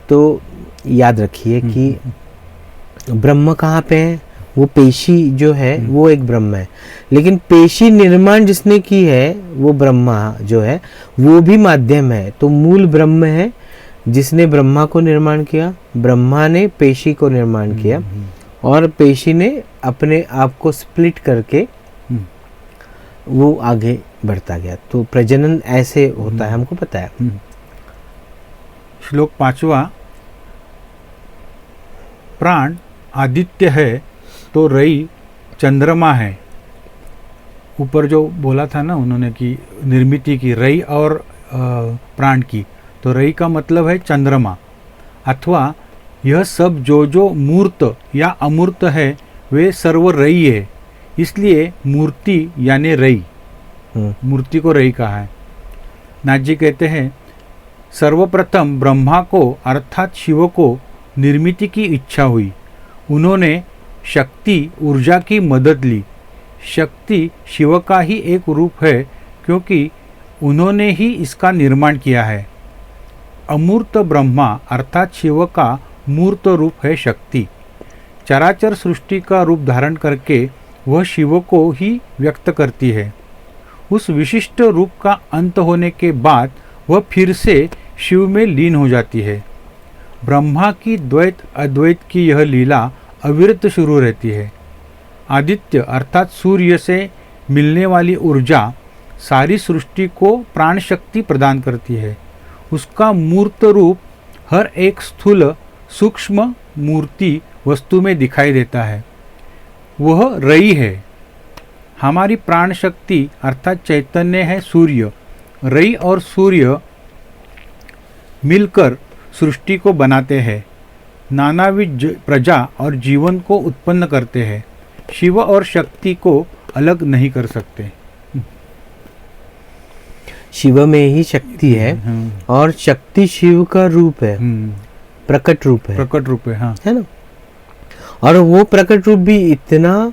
तो याद रखिए कि ब्रह्म कहाँ पे है, वो पेशी जो है वो एक ब्रह्म है, लेकिन पेशी निर्माण जिसने की है वो ब्रह्मा जो है वो भी माध्यम है। तो मूल ब्रह्म है जिसने ब्रह्मा को निर्माण किया, ब्रह्मा ने पेशी को निर्माण किया, और पेशी ने अपने आप को स्प्लिट करके वो आगे बढ़ता गया। तो प्रजनन ऐसे होता है, हमको पता है। श्लोक 5वां, प्राण आदित्य है तो रई चंद्रमा है। ऊपर जो बोला था ना उन्होंने कि निर्मिति की रई और प्राण की, तो रई का मतलब है चंद्रमा, अथवा यह सब जो मूर्त या अमूर्त है वे सर्व रई है, इसलिए मूर्ति यानी रई, मूर्ति को रई कहा है। नाथ जी कहते हैं, सर्वप्रथम ब्रह्मा को अर्थात शिव को निर्मिति की इच्छा हुई। उन्होंने शक्ति ऊर्जा की मदद ली। शक्ति शिव का ही एक रूप है क्योंकि उन्होंने ही इसका निर्माण किया है। अमूर्त ब्रह्मा अर्थात शिव का मूर्त रूप है शक्ति। चराचर सृष्टि का रूप धारण करके वह शिव को ही व्यक्त करती है। उस विशिष्ट रूप का अंत होने के बाद वह फिर से शिव में लीन हो जाती है। ब्रह्मा की द्वैत अद्वैत की यह लीला अविरत शुरू रहती है। आदित्य अर्थात सूर्य से मिलने वाली ऊर्जा सारी सृष्टि को प्राण शक्ति प्रदान करती है। उसका मूर्त रूप हर एक स्थूल सूक्ष्म मूर्ति वस्तु में दिखाई देता है। वह रई है। हमारी प्राण शक्ति अर्थात चैतन्य है सूर्य। रई और सूर्य मिलकर सृष्टि को बनाते हैं, नानाविध प्रजा और जीवन को उत्पन्न करते हैं। शिव और शक्ति को अलग नहीं कर सकते। शिव में ही शक्ति है और शक्ति शिव का रूप है, प्रकट रूप है। प्रकट रूप है, हाँ, है ना। और वो प्रकट रूप भी इतना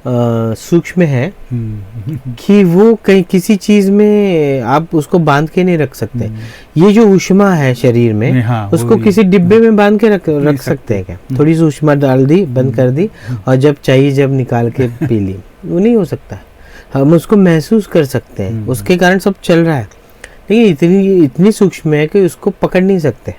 सूक्ष्म है कि वो कहीं किसी चीज में आप उसको बांध के नहीं रख सकते। ये जो ऊष्मा है शरीर में, हाँ, उसको किसी डिब्बे में बांध के रख सकते हैं क्या? थोड़ी सी ऊष्मा डाल दी, बंद कर दी, और जब चाहिए जब निकाल के पी ली, वो नहीं हो सकता। हम उसको महसूस कर सकते हैं, उसके कारण सब चल रहा है, लेकिन इतनी सूक्ष्म है कि उसको पकड़ नहीं सकते,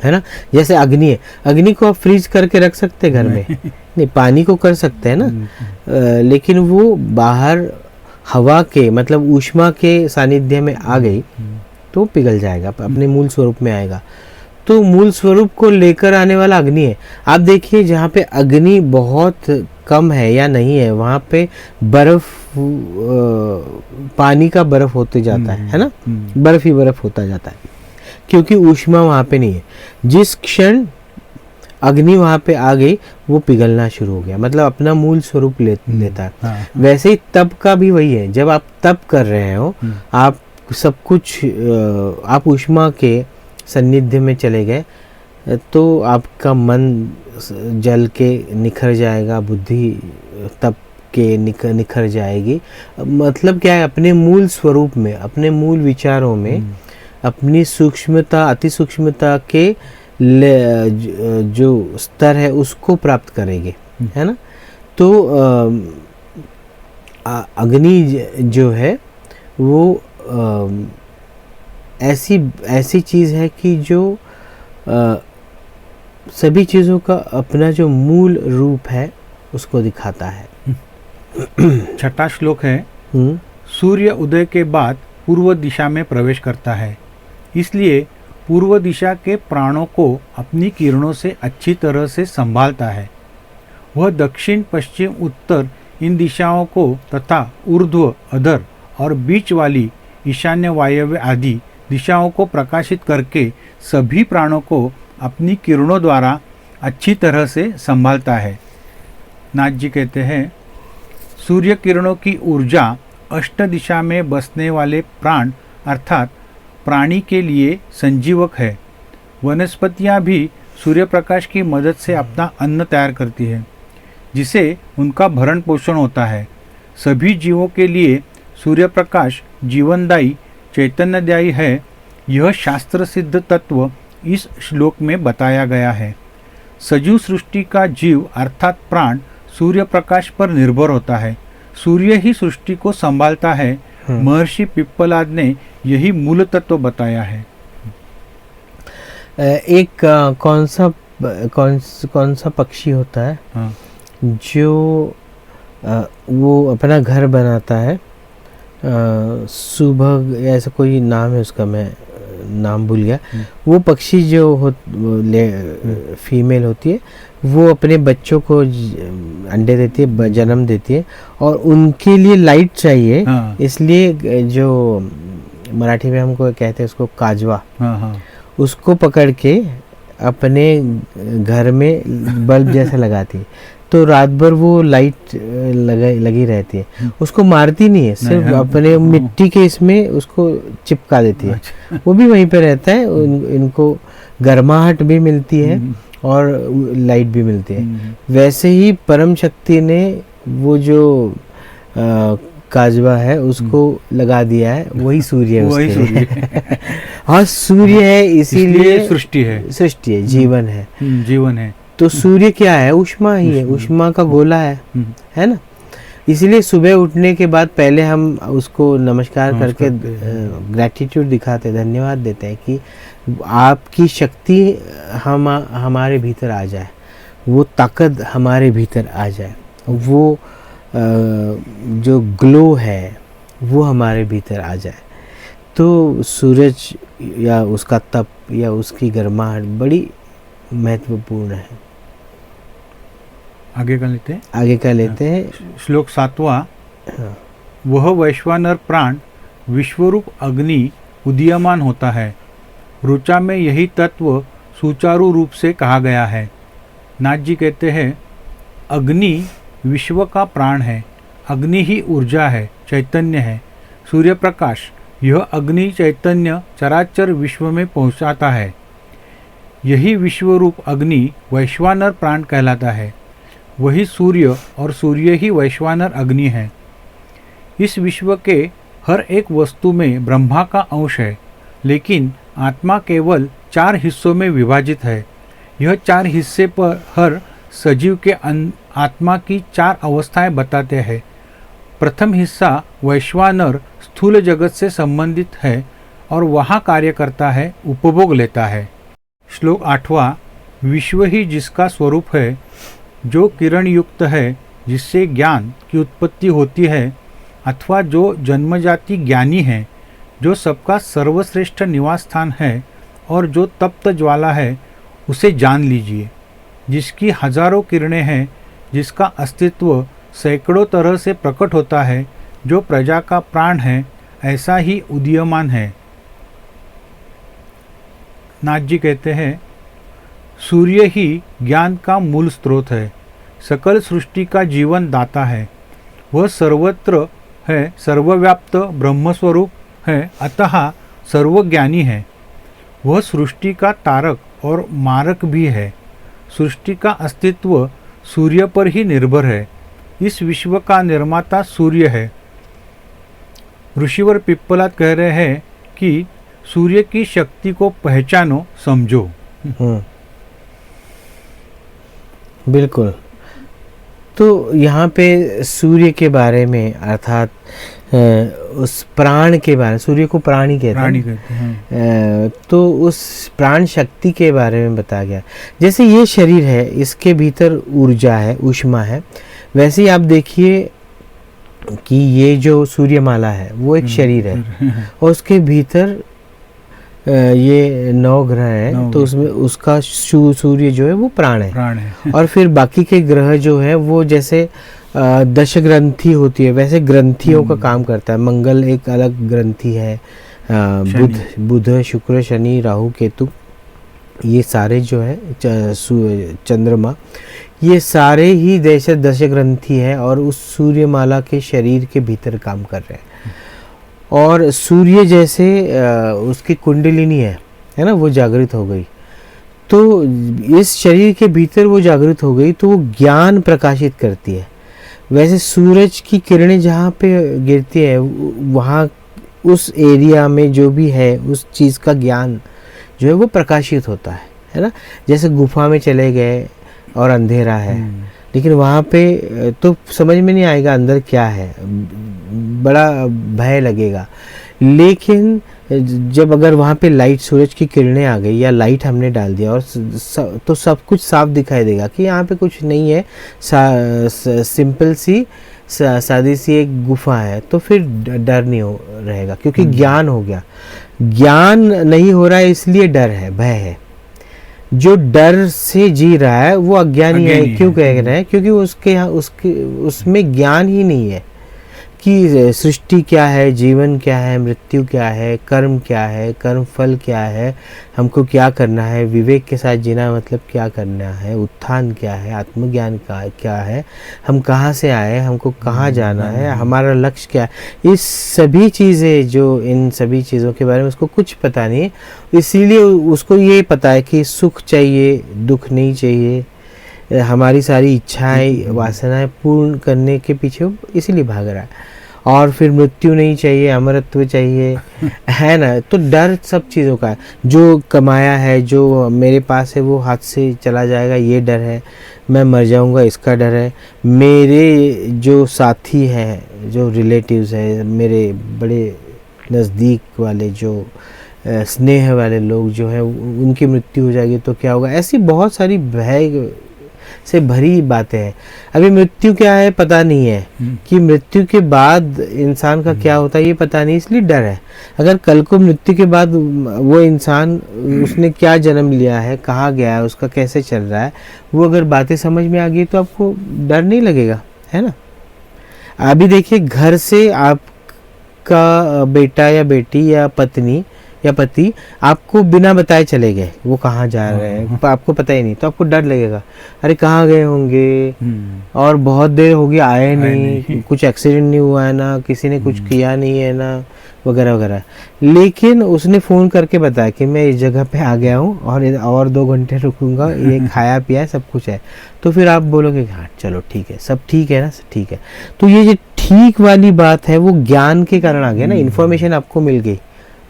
है ना। जैसे अग्नि है, अग्नि को आप फ्रीज करके रख सकते घर में नहीं, पानी को कर सकते हैं ना, लेकिन वो बाहर हवा के मतलब ऊष्मा के सानिध्य में आ गई तो पिघल जाएगा, अपने मूल स्वरूप में आएगा। तो मूल स्वरूप को लेकर आने वाला अग्नि है। आप देखिए जहाँ पे अग्नि बहुत कम है या नहीं है, वहाँ पे बर्फ, पानी का बर्फ होते जाता है ना, बर्फ ही बर्फ होता जाता है, क्योंकि ऊष्मा वहाँ पे नहीं है। जिस क्षण अग्नि वहाँ पे आ गई, वो पिघलना शुरू हो गया, मतलब अपना मूल स्वरूप लेता है। हाँ, वैसे ही तप का भी वही है। जब आप तप कर रहे हो, आप सब कुछ, आप ऊष्मा के सान्निध्य में चले गए, तो आपका मन जल के निखर जाएगा, बुद्धि तप के निखर जाएगी। मतलब क्या है, अपने मूल स्वरूप में, अपने मूल विचारों में, अपनी सूक्ष्मता, अति सूक्ष्मता के जो स्तर है उसको प्राप्त करेंगे, है ना। तो अग्नि जो है वो ऐसी चीज़ है कि जो सभी चीज़ों का अपना जो मूल रूप है उसको दिखाता है। छठा श्लोक है, सूर्य उदय के बाद पूर्व दिशा में प्रवेश करता है, इसलिए पूर्व दिशा के प्राणों को अपनी किरणों से अच्छी तरह से संभालता है। वह दक्षिण, पश्चिम, उत्तर इन दिशाओं को तथा ऊर्ध्व, अधर और बीच वाली ईशान्य, वायव्य आदि दिशाओं को प्रकाशित करके सभी प्राणों को अपनी किरणों द्वारा अच्छी तरह से संभालता है। नाथ जी कहते हैं, सूर्य किरणों की ऊर्जा अष्ट दिशा में बसने वाले प्राण अर्थात प्राणी के लिए संजीवक है। वनस्पतियां भी सूर्य प्रकाश की मदद से अपना अन्न तैयार करती है, जिसे उनका भरण पोषण होता है। सभी जीवों के लिए सूर्य प्रकाश जीवनदायी, चैतन्यदायी है। यह शास्त्र सिद्ध तत्व इस श्लोक में बताया गया है। सजीव सृष्टि का जीव अर्थात प्राण सूर्य प्रकाश पर निर्भर होता है। सूर्य ही सृष्टि को संभालता है। महर्षि पिप्पलाद ने यही मूल तत्व बताया है। एक कौन सा पक्षी होता है, हाँ, जो वो अपना घर बनाता है, सुबह ऐसा कोई नाम है उसका, मैं नाम भूल गया। वो पक्षी जो फीमेल होती है, वो अपने बच्चों को अंडे देती है, जन्म देती है, और उनके लिए लाइट चाहिए। हाँ, इसलिए जो मराठी में हमको कहते हैं उसको काजवा, हाँ, उसको पकड़ के अपने घर में बल्ब जैसा लगाती है, तो रात भर वो लाइट लगी रहती है। उसको मारती नहीं है, सिर्फ अपने मिट्टी के इसमें उसको चिपका देती है। वो भी वहीं पे रहता है, इनको गर्माहट भी मिलती है और लाइट भी मिलती है। वैसे ही परम शक्ति ने वो जो काजवा है उसको लगा दिया है, वही सूर्य है, वही सूर्य हाँ सूर्य है, इसीलिए सृष्टि है, जीवन है, जीवन है। तो सूर्य क्या है, ऊष्मा ही है, ऊष्मा का गोला है ना। इसीलिए सुबह उठने के बाद पहले हम उसको नमस्कार करके ग्रैटिट्यूड दिखाते, धन्यवाद देते हैं कि आपकी शक्ति हमारे भीतर आ जाए, वो ताकत हमारे भीतर आ जाए, वो जो ग्लो है वो हमारे भीतर आ जाए। तो सूरज या उसका तप या उसकी गर्माहट बड़ी महत्वपूर्ण है। आगे का लेते हैं। श्लोक 7वां। हाँ। वह वैश्वानर प्राण विश्वरूप अग्नि उदीयमान होता है। ऋचा में यही तत्व सुचारू रूप से कहा गया है। नाथ जी कहते हैं, अग्नि विश्व का प्राण है। अग्नि ही ऊर्जा है, चैतन्य है, सूर्य प्रकाश। यह अग्नि चैतन्य चराचर विश्व में पहुंचाता है। यही विश्वरूप अग्नि वैश्वानर प्राण कहलाता है। वही सूर्य और सूर्य ही वैश्वानर अग्नि है। इस विश्व के हर एक वस्तु में ब्रह्मा का अंश है, लेकिन आत्मा केवल 4 हिस्सों में विभाजित है। यह 4 हिस्से पर हर सजीव के आत्मा की 4 अवस्थाएं बताते हैं। प्रथम हिस्सा वैश्वानर स्थूल जगत से संबंधित है और वहाँ कार्य करता है, उपभोग लेता है। श्लोक 8वां। विश्व ही जिसका स्वरूप है, जो किरण युक्त है, जिससे ज्ञान की उत्पत्ति होती है, अथवा जो जन्मजाति ज्ञानी है, जो सबका सर्वश्रेष्ठ निवास स्थान है और जो तप्त ज्वाला है, उसे जान लीजिए, जिसकी हजारों किरणें हैं, जिसका अस्तित्व सैकड़ों तरह से प्रकट होता है, जो प्रजा का प्राण है, ऐसा ही उदीयमान है। नाथ जी कहते हैं, सूर्य ही ज्ञान का मूल स्रोत है, सकल सृष्टि का जीवन दाता है, वह सर्वत्र है, सर्वव्याप्त ब्रह्मस्वरूप है, अतः सर्वज्ञानी है। वह सृष्टि का तारक और मारक भी है। सृष्टि का अस्तित्व सूर्य पर ही निर्भर है। इस विश्व का निर्माता सूर्य है। ऋषिवर पिप्पलाद कह रहे हैं कि सूर्य की शक्ति को पहचानो, समझो। बिल्कुल। तो यहाँ पे सूर्य के बारे में, अर्थात उस प्राण के बारे में, सूर्य को प्राणी कहते हैं, तो उस प्राण शक्ति के बारे में बताया गया। जैसे ये शरीर है, इसके भीतर ऊर्जा है, ऊष्मा है, वैसे ही आप देखिए कि ये जो सूर्यमाला है वो एक शरीर है और उसके भीतर ये 9 ग्रह हैं, तो उसमें उसका सूर्य जो है वो प्राण है। और फिर बाकी के ग्रह जो है वो जैसे 10 ग्रंथि होती है, वैसे ग्रंथियों का काम करता है। मंगल एक अलग ग्रंथि है, बुध शुक्र शनि राहु केतु, ये सारे जो है चंद्रमा, ये सारे ही 10 ग्रंथि है और उस सूर्यमाला के शरीर के भीतर काम कर रहे हैं। और सूर्य जैसे उसकी कुंडलिनी है ना, वो जागृत हो गई, तो इस शरीर के भीतर वो जागृत हो गई, तो वो ज्ञान प्रकाशित करती है। वैसे सूरज की किरणें जहाँ पे गिरती है, वहाँ उस एरिया में जो भी है उस चीज़ का ज्ञान जो है वो प्रकाशित होता है ना। जैसे गुफा में चले गए और अंधेरा है, लेकिन वहाँ पे तो समझ में नहीं आएगा अंदर क्या है, बड़ा भय लगेगा। लेकिन जब अगर वहाँ पे लाइट, सूरज की किरणें आ गई या लाइट हमने डाल दिया और तो सब कुछ साफ दिखाई देगा कि यहाँ पे कुछ नहीं है, सिंपल सी सादी सी एक गुफा है, तो फिर डर नहीं रहेगा, क्योंकि ज्ञान हो गया। ज्ञान नहीं हो रहा है इसलिए डर है, भय है। जो डर से जी रहा है वो अज्ञानी है। क्यों कह रहे हैं? क्योंकि उसमें ज्ञान ही नहीं है कि सृष्टि क्या है, जीवन क्या है, मृत्यु क्या है, कर्म क्या है, कर्म फल क्या है, हमको क्या करना है, विवेक के साथ जीना मतलब क्या करना है, उत्थान क्या है, आत्मज्ञान का क्या है, हम कहाँ से आए, हमको कहाँ जाना है, हमारा लक्ष्य क्या है। इस सभी चीज़ें, जो इन सभी चीज़ों के बारे में उसको कुछ पता नहीं है, इसीलिए उसको ये पता है कि सुख चाहिए, दुख नहीं चाहिए, हमारी सारी इच्छाएं वासनाएं पूर्ण करने के पीछे इसीलिए भाग रहा है। और फिर मृत्यु नहीं चाहिए, अमरत्व चाहिए, है ना। तो डर सब चीज़ों का है। जो कमाया है, जो मेरे पास है, वो हाथ से चला जाएगा, ये डर है। मैं मर जाऊंगा, इसका डर है। मेरे जो साथी हैं, जो रिलेटिव्स हैं, मेरे बड़े नज़दीक वाले, जो स्नेह वाले लोग जो हैं, उनकी मृत्यु हो जाएगी तो क्या होगा। ऐसी बहुत सारी भय से भरी बातें हैं। अभी मृत्यु क्या है पता नहीं है, कि मृत्यु के बाद इंसान का क्या होता है ये पता नहीं, इसलिए डर है। अगर कल को मृत्यु के बाद वो इंसान, उसने क्या जन्म लिया है, कहाँ गया है, उसका कैसे चल रहा है, वो अगर बातें समझ में आ गई तो आपको डर नहीं लगेगा, है ना। अभी देखिए, घर से आपका बेटा या बेटी या पत्नी या पति आपको बिना बताए चले गए, वो कहाँ जा रहे हैं आपको पता ही नहीं, तो आपको डर लगेगा, अरे कहाँ गए होंगे, और बहुत देर हो गई आए नहीं, कुछ एक्सीडेंट नहीं हुआ है ना, किसी ने कुछ किया नहीं है ना, वगैरह वगैरह। लेकिन उसने फ़ोन करके बताया कि मैं इस जगह पे आ गया हूँ और 2 घंटे रुकूंगा, ये खाया पिया सब कुछ है, तो फिर आप बोलोगे हाँ चलो ठीक है, सब ठीक है ना, ठीक है। तो ये जो ठीक वाली बात है वो ज्ञान के कारण आ गया ना, इन्फॉर्मेशन आपको मिल गई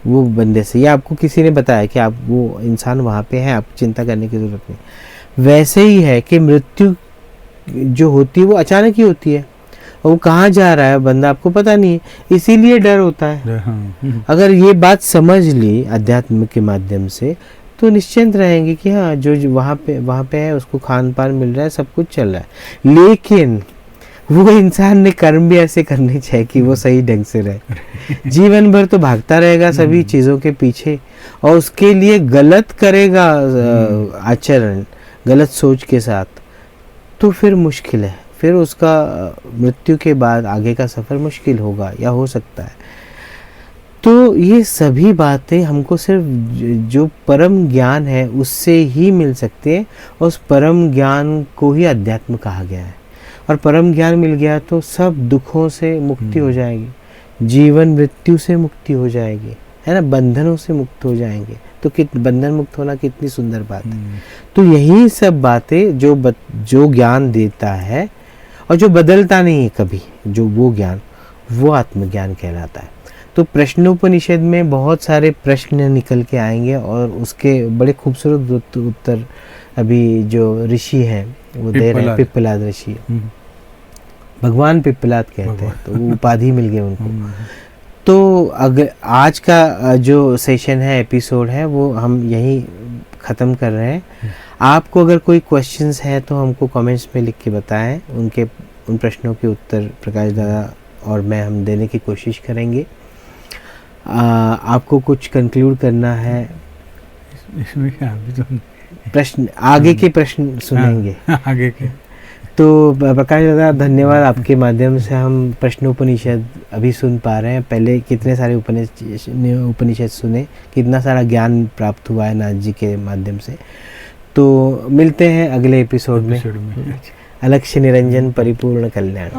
वो बंदे से, या आपको किसी ने बताया कि आप वो इंसान वहाँ पे है, आपको चिंता करने की ज़रूरत नहीं। वैसे ही है कि मृत्यु जो होती है वो अचानक ही होती है, और वो कहाँ जा रहा है बंदा आपको पता नहीं है, इसीलिए डर होता है। अगर ये बात समझ ली अध्यात्म के माध्यम से, तो निश्चिंत रहेंगे कि हाँ, जो वहाँ पे है उसको खान पान मिल रहा है, सब कुछ चल रहा है। लेकिन वो इंसान ने कर्म भी ऐसे करने चाहिए कि वो सही ढंग से रहे। जीवन भर तो भागता रहेगा सभी चीज़ों के पीछे और उसके लिए गलत करेगा आचरण, गलत सोच के साथ, तो फिर मुश्किल है, फिर उसका मृत्यु के बाद आगे का सफ़र मुश्किल होगा या हो सकता है। तो ये सभी बातें हमको सिर्फ जो परम ज्ञान है उससे ही मिल सकते हैं, और उस परम ज्ञान को ही अध्यात्म कहा गया है। और परम ज्ञान मिल गया तो सब दुखों से मुक्ति हो जाएगी, जीवन मृत्यु से मुक्ति हो जाएगी, है ना, बंधनों से मुक्त हो जाएंगे। तो बंधन मुक्त होना कितनी सुंदर बात है। तो यही सब बातें जो ज्ञान देता है और जो बदलता नहीं है कभी, जो वो ज्ञान, वो आत्मज्ञान कहलाता है। तो प्रश्नोपनिषद में बहुत सारे प्रश्न निकल के आएंगे और उसके बड़े खूबसूरत उत्तर अभी जो ऋषि हैं वो दे रहे हैं, पिप्पलाद ऋषि, भगवान पिप्पलाद कहते हैं, तो वो उपाधि मिल गई उनको। तो अगर आज का जो सेशन है, एपिसोड है, वो हम यहीं ख़त्म कर रहे हैं। आपको अगर कोई क्वेश्चंस है तो हमको कमेंट्स में लिख के बताएं, उन प्रश्नों के उत्तर प्रकाश दादा और मैं हम देने की कोशिश करेंगे। आपको कुछ कंक्लूड करना है? इसमें क्या, अभी तो प्रश्न आगे के प्रश्न सुनेंगे। आगे के। तो प्रकाश दादा धन्यवाद, आपके माध्यम से हम प्रश्नोपनिषद अभी सुन पा रहे हैं। पहले कितने सारे उपनिषद सुने, कितना सारा ज्ञान प्राप्त हुआ है नाथ जी के माध्यम से। तो मिलते हैं अगले एपिसोड में। अलक्ष्य निरंजन परिपूर्ण कल्याण।